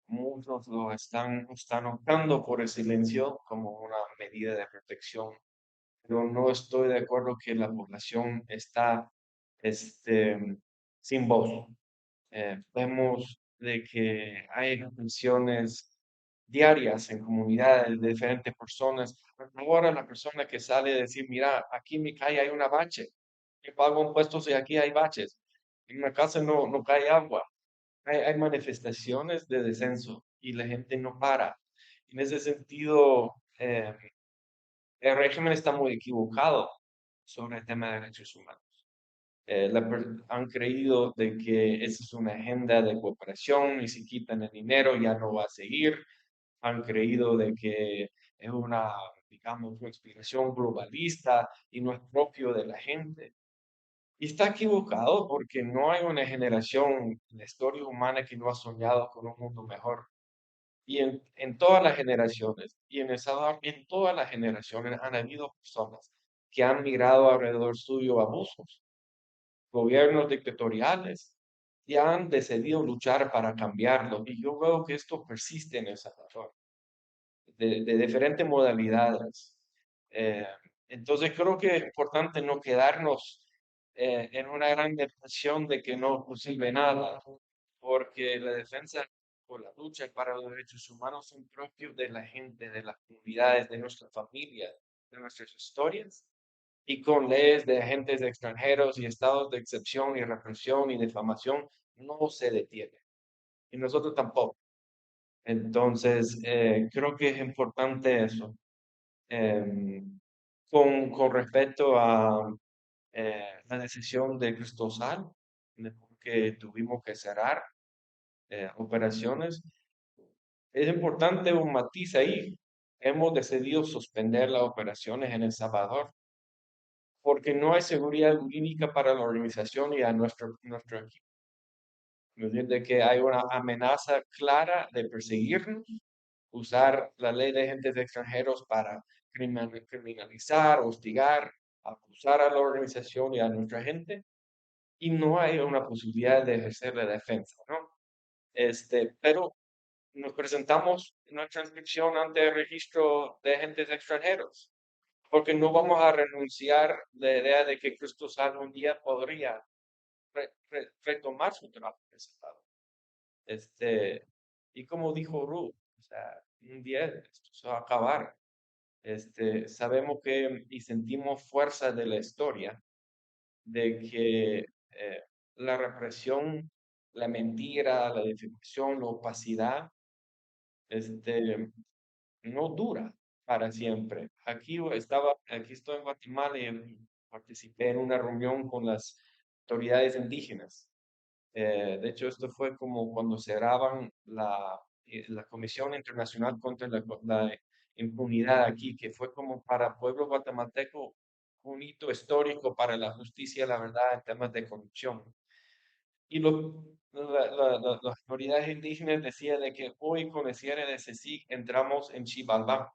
muchos están optando por el silencio como una medida de protección, pero no estoy de acuerdo que la población está este, sin voz. Vemos de que hay reflexiones diarias en comunidades de diferentes personas. Ahora la persona que sale a decir, mira, aquí en mi calle hay una bache, yo pago impuestos y aquí hay baches, en una casa no cae agua, hay manifestaciones de descenso y la gente no para. En ese sentido, el régimen está muy equivocado sobre el tema de derechos humanos. Han creído de que esa es una agenda de cooperación y si quitan el dinero ya no va a seguir. Han creído de que es una, digamos, conspiración globalista y no es propio de la gente. Y está equivocado porque no hay una generación en la historia humana que no ha soñado con un mundo mejor. Y en todas las generaciones, y en El Salvador, en todas las generaciones han habido personas que han mirado alrededor suyo abusos, gobiernos dictatoriales, y han decidido luchar para cambiarlo. Y yo veo que esto persiste en El Salvador, de diferentes modalidades. Eh, entonces creo que es importante no quedarnos en una gran depresión de que no sirve nada, porque la defensa o la lucha para los derechos humanos son propios de la gente, de las comunidades, de nuestra familia, de nuestras historias y con leyes de agentes extranjeros y estados de excepción y represión y difamación no se detiene. Y nosotros tampoco. Entonces, creo que es importante eso. Em, con respecto a la decisión de Cristosal, que tuvimos que cerrar operaciones, es importante un matiz ahí. Hemos decidido suspender las operaciones en El Salvador porque no hay seguridad jurídica para la organización y a nuestro equipo. ¿Me entiende? Que hay una amenaza clara de perseguirnos, usar la ley de agentes extranjeros para criminalizar, hostigar, acusar a la organización y a nuestra gente, y no hay una posibilidad de ejercer la defensa, ¿no? Pero nos presentamos en nuestra inscripción ante el registro de agentes extranjeros, porque no vamos a renunciar la idea de que Cristo Salvo un día podría retomar su trabajo en ese estado. Y como dijo Ruth, o sea, un día esto se va a acabar. Sabemos que y sentimos fuerza de la historia de que la represión, la mentira, la difamación, la opacidad, este, no dura para siempre. Aquí estoy en Guatemala y participé en una reunión con las autoridades indígenas. De hecho, esto fue como cuando cerraban la Comisión Internacional contra la Impunidad aquí, que fue como para el pueblo guatemalteco un hito histórico para la justicia y la verdad en temas de corrupción. Y las autoridades indígenas decían de que hoy con el cierre de CECIC entramos en Chivalbán,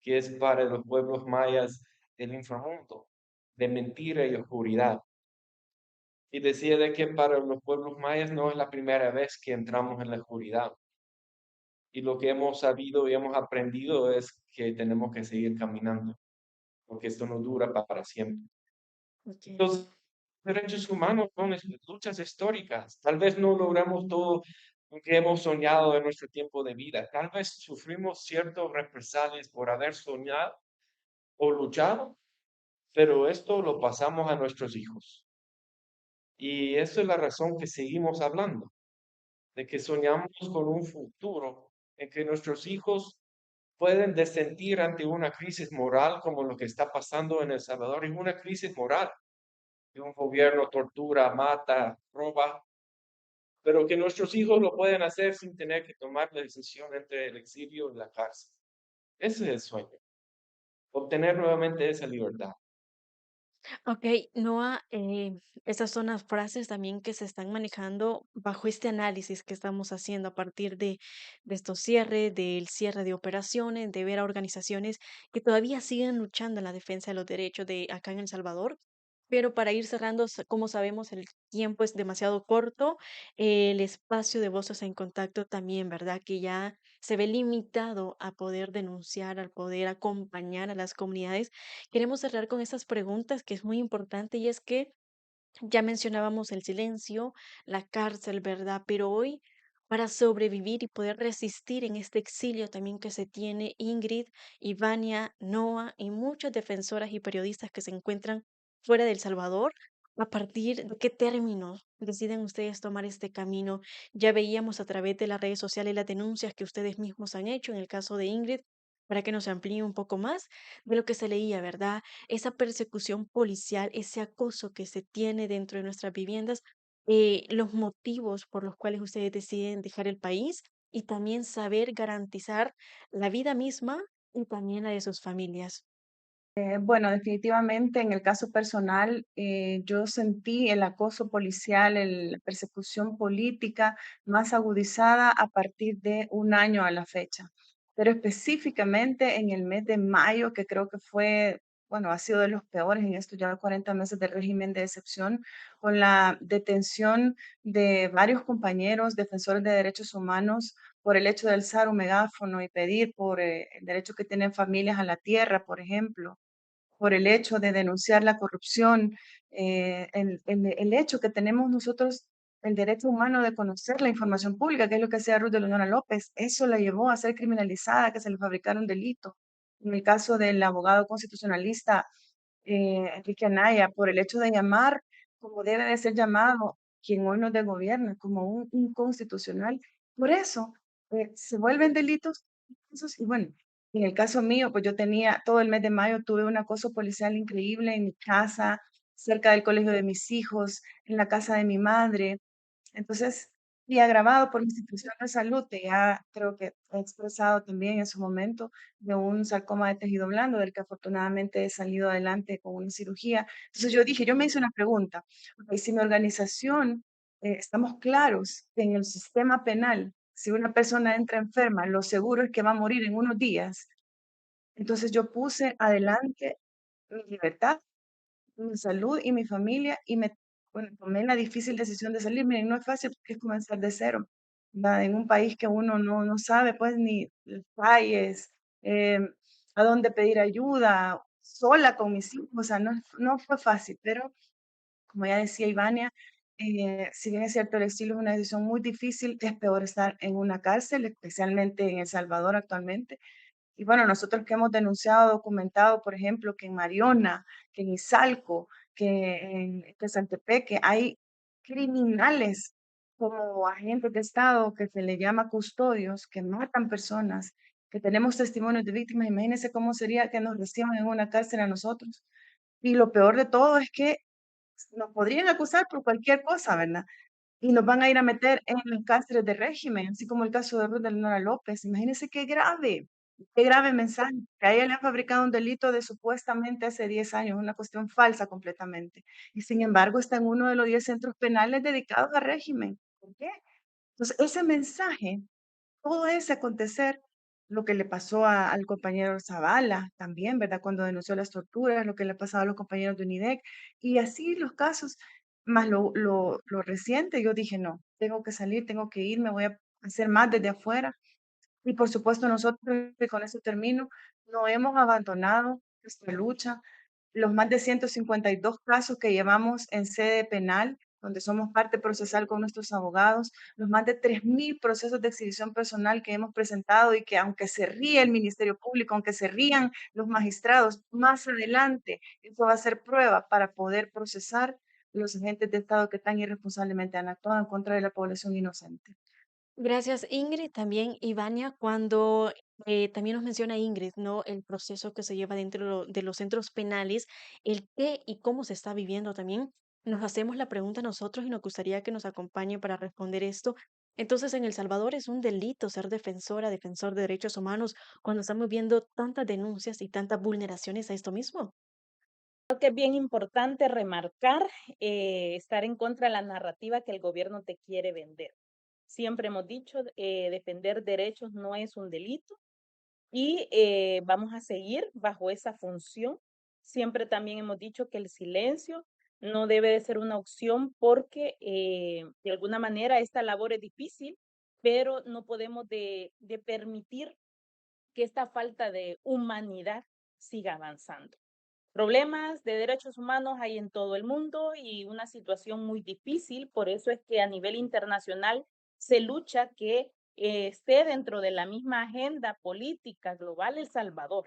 que es para los pueblos mayas el inframundo de mentira y oscuridad. Y decía de que para los pueblos mayas no es la primera vez que entramos en la oscuridad. Y lo que hemos sabido y hemos aprendido es que tenemos que seguir caminando, porque esto no dura para siempre. Ok. Los derechos humanos son luchas históricas. Tal vez no logramos todo lo que hemos soñado en nuestro tiempo de vida. Tal vez sufrimos ciertos represalias por haber soñado o luchado, pero esto lo pasamos a nuestros hijos. Y eso es la razón que seguimos hablando, de que soñamos con un futuro en que nuestros hijos pueden desentir ante una crisis moral como lo que está pasando en El Salvador, y una crisis moral, que un gobierno tortura, mata, roba, pero que nuestros hijos lo pueden hacer sin tener que tomar la decisión entre el exilio y la cárcel. Ese es el sueño, obtener nuevamente esa libertad. Ok, Noah, esas son las frases también que se están manejando bajo este análisis que estamos haciendo a partir de estos cierres, del cierre de operaciones, de ver a organizaciones que todavía siguen luchando en la defensa de los derechos de acá en El Salvador. Pero para ir cerrando, como sabemos, el tiempo es demasiado corto, el espacio de Voces en Contacto también, ¿verdad? Que ya se ve limitado a poder denunciar, al poder acompañar a las comunidades. Queremos cerrar con esas preguntas que es muy importante y es que ya mencionábamos el silencio, la cárcel, ¿verdad? Pero hoy, para sobrevivir y poder resistir en este exilio también que se tiene Ingrid, Ivania, Noah y muchas defensoras y periodistas que se encuentran fuera de El Salvador, ¿a partir de qué términos deciden ustedes tomar este camino? Ya veíamos a través de las redes sociales las denuncias que ustedes mismos han hecho en el caso de Ingrid, para que nos amplíe un poco más de lo que se leía, ¿verdad? Esa persecución policial, ese acoso que se tiene dentro de nuestras viviendas, los motivos por los cuales ustedes deciden dejar el país y también saber garantizar la vida misma y también la de sus familias. Bueno, definitivamente en el caso personal, yo sentí el acoso policial, la persecución política más agudizada a partir de un año a la fecha, pero específicamente en el mes de mayo, que creo que fue, bueno, ha sido de los peores en estos ya 40 meses del régimen de excepción, con la detención de varios compañeros defensores de derechos humanos por el hecho de alzar un megáfono y pedir por el derecho que tienen familias a la tierra, por ejemplo, por el hecho de denunciar la corrupción, el hecho que tenemos nosotros el derecho humano de conocer la información pública, que es lo que hacía Ruth de Luna López, eso la llevó a ser criminalizada, que se le fabricaron delitos. En el caso del abogado constitucionalista Enrique Anaya, por el hecho de llamar como debe de ser llamado quien hoy nos gobierna, como un inconstitucional. Por eso se vuelven delitos. Y bueno, en el caso mío, pues yo tenía todo el mes de mayo, tuve un acoso policial increíble en mi casa, cerca del colegio de mis hijos, en la casa de mi madre. Entonces, y agravado por mi institución de salud, que ya creo que he expresado también en su momento, de un sarcoma de tejido blando, del que afortunadamente he salido adelante con una cirugía. Entonces yo dije, yo me hice una pregunta, ok, si mi organización, estamos claros que en el sistema penal, si una persona entra enferma, lo seguro es que va a morir en unos días. Entonces yo puse adelante mi libertad, mi salud y mi familia y bueno, tomé la difícil decisión de salir. Miren, no es fácil porque es comenzar de cero, ¿verdad? En un país que uno no sabe pues ni las calles, a dónde pedir ayuda, sola con mis hijos, o sea, no fue fácil, pero como ya decía Ivania, si bien es cierto el exilio es una decisión muy difícil, es peor estar en una cárcel, especialmente en El Salvador actualmente. Y bueno, nosotros que hemos denunciado, documentado, por ejemplo, que en Mariona, que en Izalco, que en Tesaltepeque hay criminales como agentes de Estado que se le llama custodios, que matan personas, que tenemos testimonios de víctimas. Imagínense cómo sería que nos reciban en una cárcel a nosotros. Y lo peor de todo es que nos podrían acusar por cualquier cosa, ¿verdad? Y nos van a ir a meter en las cárceles de régimen, así como el caso de Ruth de Nora López. Imagínense qué grave mensaje, que a ella le han fabricado un delito de supuestamente hace 10 años, una cuestión falsa completamente. Y sin embargo está en uno de los 10 centros penales dedicados al régimen. ¿Por qué? Entonces, ese mensaje, todo ese acontecer, lo que le pasó al compañero Zavala también, ¿verdad? Cuando denunció las torturas, lo que le ha pasado a los compañeros de UNIDEC, y así los casos, más lo reciente, yo dije, no, tengo que salir, tengo que ir, me voy a hacer más desde afuera. Y por supuesto nosotros, y con eso termino, no hemos abandonado nuestra lucha. Los más de 152 casos que llevamos en sede penal, donde somos parte procesal con nuestros abogados, los más de 3.000 procesos de exhibición personal que hemos presentado y que aunque se ríe el Ministerio Público, aunque se rían los magistrados, más adelante eso va a ser prueba para poder procesar los agentes de Estado que tan irresponsablemente han actuado en contra de la población inocente. Gracias, Ingrid. También, Ivania, cuando también nos menciona Ingrid, ¿no? El proceso que se lleva dentro de los centros penales, el qué y cómo se está viviendo también. Nos hacemos la pregunta nosotros y nos gustaría que nos acompañe para responder esto. Entonces, en El Salvador es un delito ser defensora, defensor de derechos humanos cuando estamos viendo tantas denuncias y tantas vulneraciones a esto mismo. Creo que es bien importante remarcar, estar en contra de la narrativa que el gobierno te quiere vender. Siempre hemos dicho, defender derechos no es un delito y vamos a seguir bajo esa función. Siempre también hemos dicho que el silencio no debe de ser una opción porque de alguna manera esta labor es difícil, pero no podemos de permitir que esta falta de humanidad siga avanzando. Problemas de derechos humanos hay en todo el mundo y una situación muy difícil, por eso es que a nivel internacional se lucha que esté dentro de la misma agenda política global El Salvador.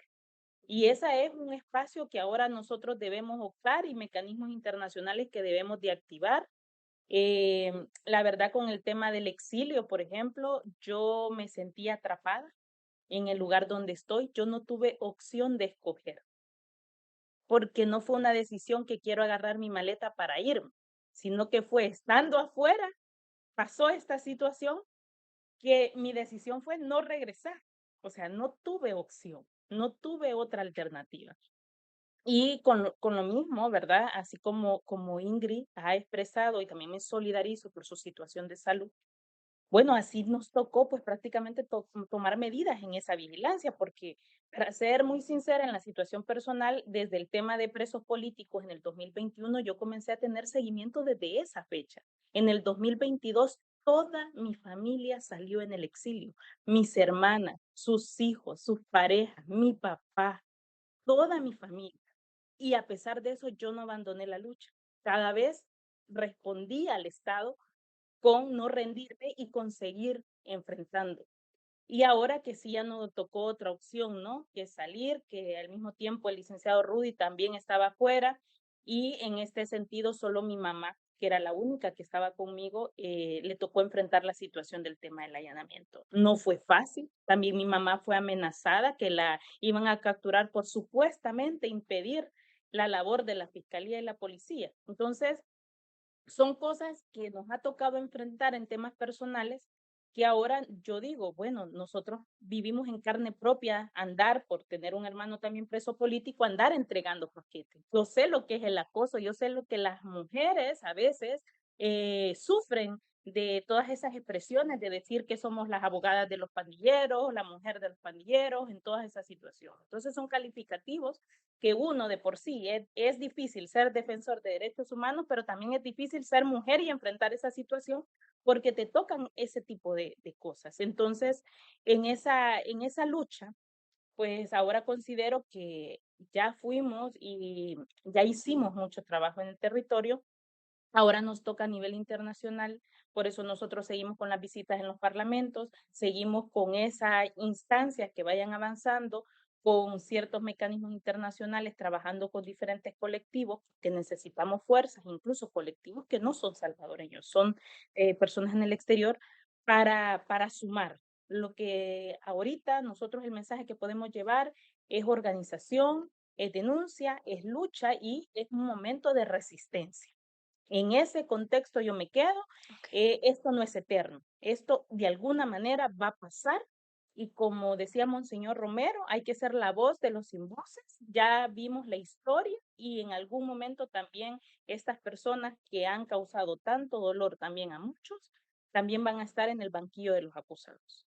Y ese es un espacio que ahora nosotros debemos optar y mecanismos internacionales que debemos de activar. La verdad, con el tema del exilio, por ejemplo, yo me sentí atrapada en el lugar donde estoy. Yo no tuve opción de escoger porque no fue una decisión que quiero agarrar mi maleta para irme, sino que fue estando afuera, pasó esta situación que mi decisión fue no regresar. O sea, no tuve opción, no tuve otra alternativa. Y con lo mismo, ¿verdad? Así como Ingrid ha expresado y también me solidarizo por su situación de salud. Bueno, así nos tocó, pues, prácticamente tomar medidas en esa vigilancia, porque, para ser muy sincera, en la situación personal, desde el tema de presos políticos en el 2021, yo comencé a tener seguimiento desde esa fecha. En el 2022, toda mi familia salió en el exilio, mis hermanas, sus hijos, sus parejas, mi papá, toda mi familia. Y a pesar de eso, yo no abandoné la lucha. Cada vez respondí al Estado con no rendirme y con seguir enfrentando. Y ahora que sí ya no tocó otra opción, ¿no? Que salir, que al mismo tiempo el licenciado Rudy también estaba afuera y en este sentido solo mi mamá, que era la única que estaba conmigo, le tocó enfrentar la situación del tema del allanamiento. No fue fácil, también mi mamá fue amenazada que la iban a capturar por supuestamente impedir la labor de la fiscalía y la policía. Entonces, son cosas que nos ha tocado enfrentar en temas personales que ahora yo digo, bueno, nosotros vivimos en carne propia, andar por tener un hermano también preso político, andar entregando paquetes. Yo sé lo que es el acoso, yo sé lo que las mujeres a veces sufren de todas esas expresiones de decir que somos las abogadas de los pandilleros, la mujer de los pandilleros, en todas esas situaciones. Entonces son calificativos que uno de por sí es difícil ser defensor de derechos humanos, pero también es difícil ser mujer y enfrentar esa situación porque te tocan ese tipo de cosas. Entonces, en esa lucha, pues ahora considero que ya fuimos y ya hicimos mucho trabajo en el territorio. Ahora nos toca a nivel internacional, por eso nosotros seguimos con las visitas en los parlamentos, seguimos con esa instancia que vayan avanzando, con ciertos mecanismos internacionales, trabajando con diferentes colectivos, que necesitamos fuerzas, incluso colectivos que no son salvadoreños, son personas en el exterior, para sumar. Lo que ahorita nosotros el mensaje que podemos llevar es organización, es denuncia, es lucha y es un momento de resistencia. En ese contexto yo me quedo, esto no es eterno, esto de alguna manera va a pasar y como decía Monseñor Romero, hay que ser la voz de los sin voces, ya vimos la historia y en algún momento también estas personas que han causado tanto dolor también a muchos, también van a estar en el banquillo de los acusados.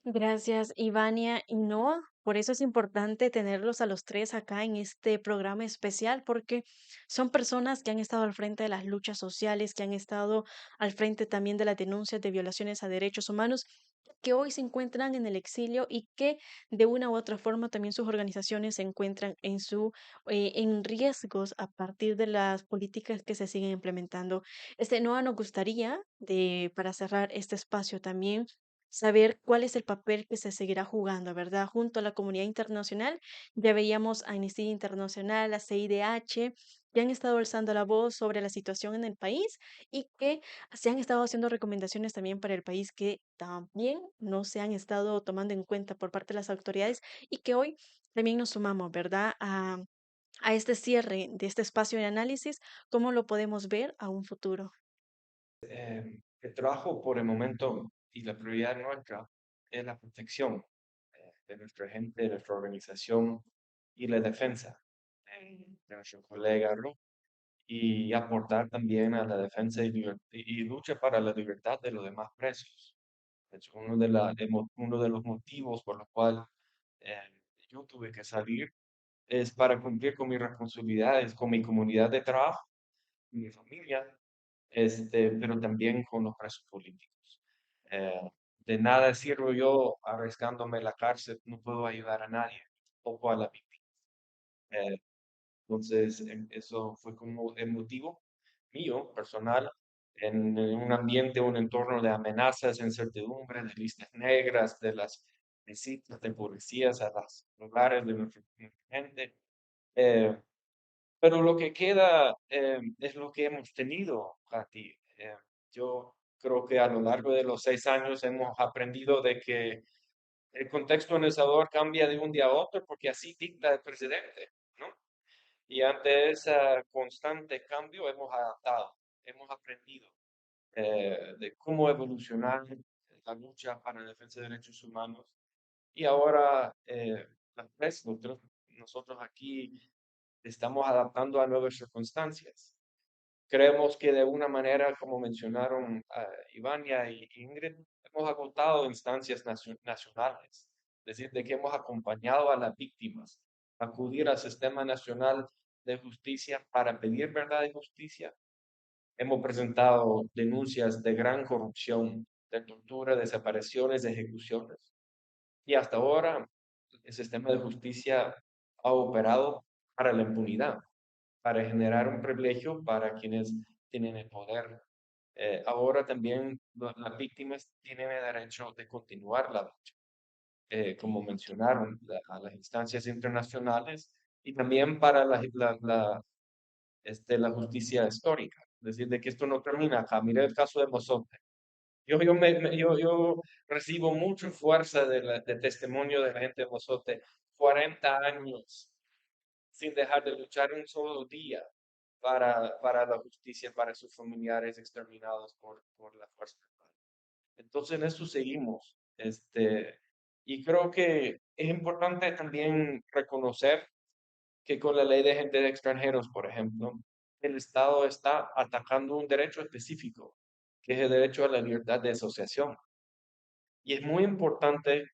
Gracias, Ivania y Noah. Por eso es importante tenerlos a los tres acá en este programa especial, porque son personas que han estado al frente de las luchas sociales, que han estado al frente también de las denuncias de violaciones a derechos humanos, que hoy se encuentran en el exilio y que de una u otra forma también sus organizaciones se encuentran en riesgos a partir de las políticas que se siguen implementando. Noah, nos gustaría para cerrar este espacio también saber cuál es el papel que se seguirá jugando, ¿verdad? Junto a la comunidad internacional, ya veíamos a Amnistía Internacional, a CIDH, que han estado alzando la voz sobre la situación en el país y que se han estado haciendo recomendaciones también para el país que también no se han estado tomando en cuenta por parte de las autoridades y que hoy también nos sumamos, ¿verdad? a este cierre de este espacio de análisis, ¿cómo lo podemos ver a un futuro? El trabajo por el momento y la prioridad nuestra es la protección de nuestra gente, de nuestra organización y la defensa de nuestro colega Ru y aportar también a la defensa y lucha para la libertad de los demás presos. Es uno de los motivos por los cuales eh, yo tuve que salir es para cumplir con mis responsabilidades, con mi comunidad de trabajo, mi familia, pero también con los presos políticos. Eh, de nada sirvo yo arriesgándome la cárcel, no puedo ayudar a nadie, poco a la víctima. Eh, entonces, eso fue como el motivo mío, personal, en un ambiente, un entorno de amenazas, incertidumbre, de listas negras, de las visitas de policías a los lugares de nuestra gente. Eh, pero lo que queda es lo que hemos tenido, Katy. Yo creo que a lo largo de los 6 años hemos aprendido de que el contexto en El Salvador cambia de un día a otro porque así dicta el presidente, ¿no? Y ante ese constante cambio hemos adaptado, hemos aprendido de cómo evolucionar la lucha para la defensa de derechos humanos. Y ahora, nosotros aquí estamos adaptando a nuevas circunstancias. Creemos que de una manera, como mencionaron Ivania y Ingrid, hemos agotado instancias nacionales, es decir, de que hemos acompañado a las víctimas, acudir al Sistema Nacional de Justicia para pedir verdad y justicia. Hemos presentado denuncias de gran corrupción, de tortura, desapariciones, de ejecuciones. Y hasta ahora el sistema de justicia ha operado para la impunidad, para generar un privilegio para quienes tienen el poder. Ahora también las víctimas tienen el derecho de continuar la lucha, como mencionaron, a las instancias internacionales y también para la justicia histórica. Es decir, de que esto no termina acá. Mire el caso de Mozote. Yo recibo mucha fuerza de testimonio de la gente de Mozote. 40 años sin dejar de luchar un solo día para la justicia, para sus familiares exterminados por la fuerza armada. Entonces en eso seguimos. Y creo que es importante también reconocer que con la ley de gente de extranjeros, por ejemplo, el Estado está atacando un derecho específico, que es el derecho a la libertad de asociación. Y es muy importante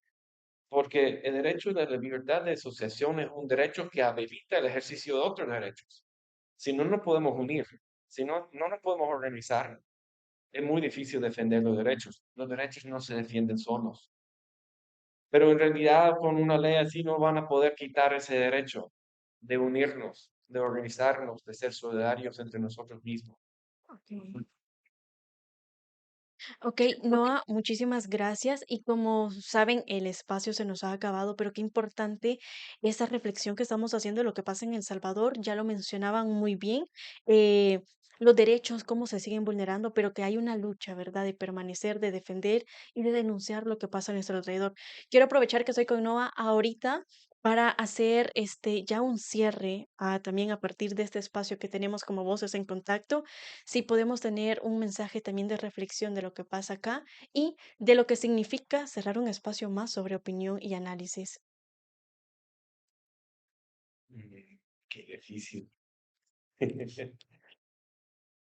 porque el derecho de la libertad de asociación es un derecho que habilita el ejercicio de otros derechos. Si no nos podemos unir, si no nos podemos organizar, es muy difícil defender los derechos. Los derechos no se defienden solos. Pero en realidad con una ley así no van a poder quitar ese derecho de unirnos, de organizarnos, de ser solidarios entre nosotros mismos. Ok. Ok, Noah, muchísimas gracias. Y como saben, el espacio se nos ha acabado, pero qué importante esta reflexión que estamos haciendo de lo que pasa en El Salvador. Ya lo mencionaban muy bien, eh, los derechos, cómo se siguen vulnerando, pero que hay una lucha, ¿verdad?, de permanecer, de defender y de denunciar lo que pasa a nuestro alrededor. Quiero aprovechar que estoy con Noah ahorita para hacer ya un cierre, también a partir de este espacio que tenemos como Voces en Contacto, si podemos tener un mensaje también de reflexión de lo que pasa acá y de lo que significa cerrar un espacio más sobre opinión y análisis. Qué difícil.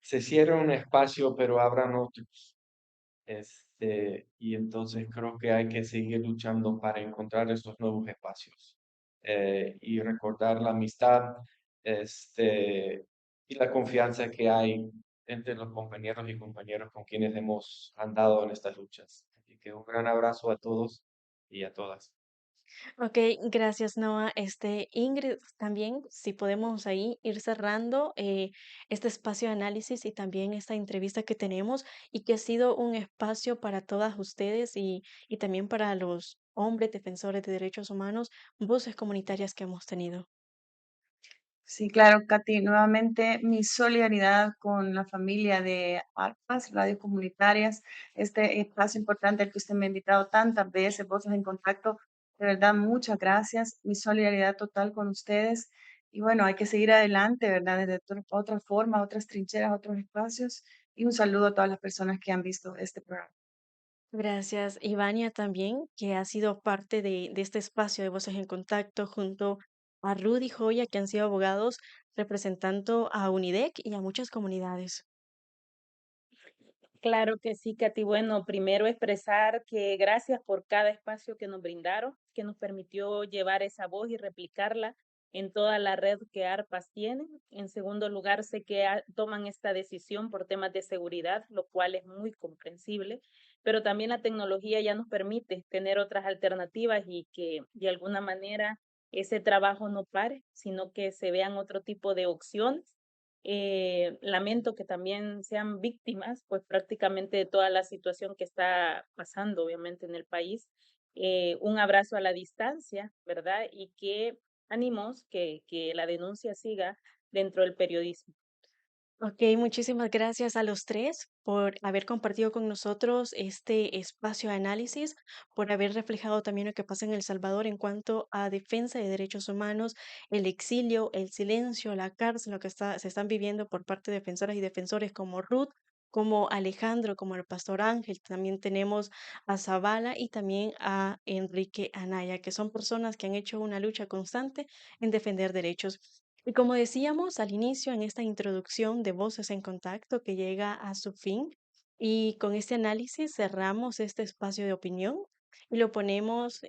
Se cierra un espacio, pero abran otros. Y entonces creo que hay que seguir luchando para encontrar esos nuevos espacios y recordar la amistad y la confianza que hay entre los compañeros y compañeras con quienes hemos andado en estas luchas. Así que un gran abrazo a todos y a todas. Ok, gracias Noah. Ingrid, también si podemos ahí ir cerrando este espacio de análisis y también esta entrevista que tenemos y que ha sido un espacio para todas ustedes y también para los hombres defensores de derechos humanos, voces comunitarias que hemos tenido. Sí, claro, Katy, nuevamente mi solidaridad con la familia de ARPAS, radios comunitarias, este espacio importante al que usted me ha invitado tantas veces, Voces en Contacto, de verdad, muchas gracias, mi solidaridad total con ustedes Y bueno, hay que seguir adelante, ¿verdad? Desde otra forma, otras trincheras, otros espacios. Y un saludo a todas las personas que han visto este programa. Gracias, Ivania, también, que ha sido parte de este espacio de Voces en Contacto junto a Rudy Joya, que han sido abogados representando a UNIDEC y a muchas comunidades. Claro que sí, Katy. Bueno, primero expresar que gracias por cada espacio que nos brindaron, que nos permitió llevar esa voz y replicarla en toda la red que ARPAS tiene. En segundo lugar, sé que toman esta decisión por temas de seguridad, lo cual es muy comprensible, pero también la tecnología ya nos permite tener otras alternativas y que de alguna manera ese trabajo no pare, sino que se vean otro tipo de opciones. Lamento que también sean víctimas, pues prácticamente de toda la situación que está pasando, obviamente, en el país. Un abrazo a la distancia, ¿verdad? Y que ánimos que la denuncia siga dentro del periodismo. Ok, muchísimas gracias a los tres por haber compartido con nosotros este espacio de análisis, por haber reflejado también lo que pasa en El Salvador en cuanto a defensa de derechos humanos, el exilio, el silencio, la cárcel, lo que se están viviendo por parte de defensoras y defensores como Ruth, como Alejandro, como el pastor Ángel. También tenemos a Zavala y también a Enrique Anaya, que son personas que han hecho una lucha constante en defender derechos. Y como decíamos al inicio en esta introducción de Voces en Contacto que llega a su fin, y con este análisis cerramos este espacio de opinión y le ponemos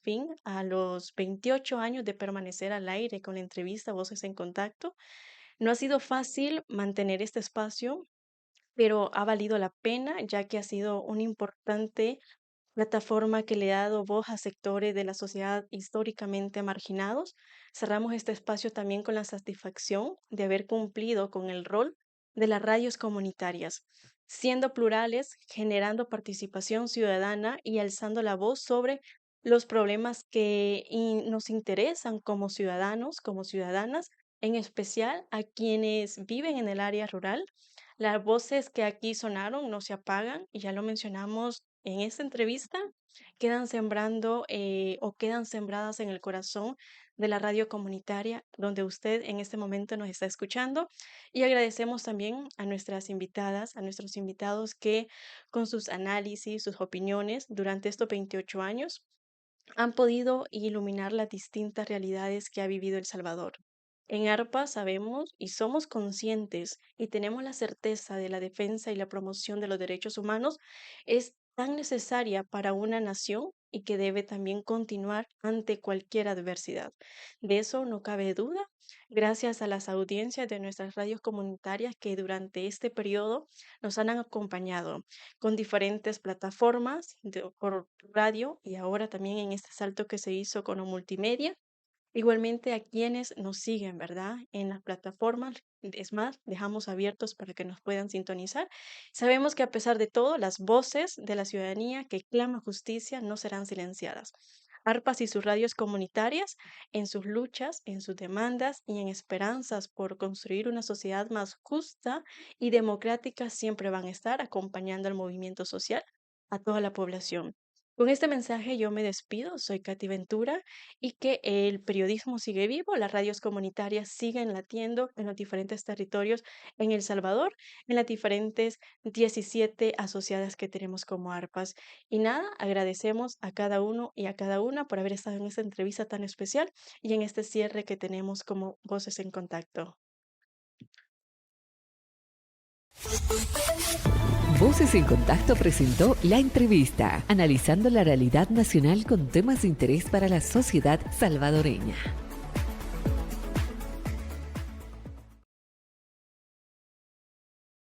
fin a los 28 años de permanecer al aire con la entrevista Voces en Contacto. No ha sido fácil mantener este espacio, pero ha valido la pena ya que ha sido un importante plataforma que le ha dado voz a sectores de la sociedad históricamente marginados. Cerramos este espacio también con la satisfacción de haber cumplido con el rol de las radios comunitarias, siendo plurales, generando participación ciudadana y alzando la voz sobre los problemas que nos interesan como ciudadanos, como ciudadanas, en especial a quienes viven en el área rural. Las voces que aquí sonaron no se apagan y ya lo mencionamos en esta entrevista, quedan sembrando o quedan sembradas en el corazón de la radio comunitaria donde usted en este momento nos está escuchando. Y agradecemos también a nuestras invitadas, a nuestros invitados que con sus análisis, sus opiniones durante estos 28 años han podido iluminar las distintas realidades que ha vivido El Salvador. En ARPA sabemos y somos conscientes y tenemos la certeza de la defensa y la promoción de los derechos humanos es tan necesaria para una nación y que debe también continuar ante cualquier adversidad. De eso no cabe duda, gracias a las audiencias de nuestras radios comunitarias que durante este periodo nos han acompañado con diferentes plataformas por radio y ahora también en este salto que se hizo con multimedia. Igualmente a quienes nos siguen, ¿verdad? En las plataformas. Es más, dejamos abiertos para que nos puedan sintonizar. Sabemos que a pesar de todo, las voces de la ciudadanía que clama justicia no serán silenciadas. ARPAS y sus radios comunitarias, en sus luchas, en sus demandas y en esperanzas por construir una sociedad más justa y democrática, siempre van a estar acompañando al movimiento social, a toda la población. Con este mensaje yo me despido, soy Katy Ventura y que el periodismo sigue vivo, las radios comunitarias siguen latiendo en los diferentes territorios en El Salvador, en las diferentes 17 asociadas que tenemos como ARPAS. Y nada, agradecemos a cada uno y a cada una por haber estado en esta entrevista tan especial y en este cierre que tenemos como Voces en Contacto. Voces en Contacto presentó la entrevista, analizando la realidad nacional con temas de interés para la sociedad salvadoreña.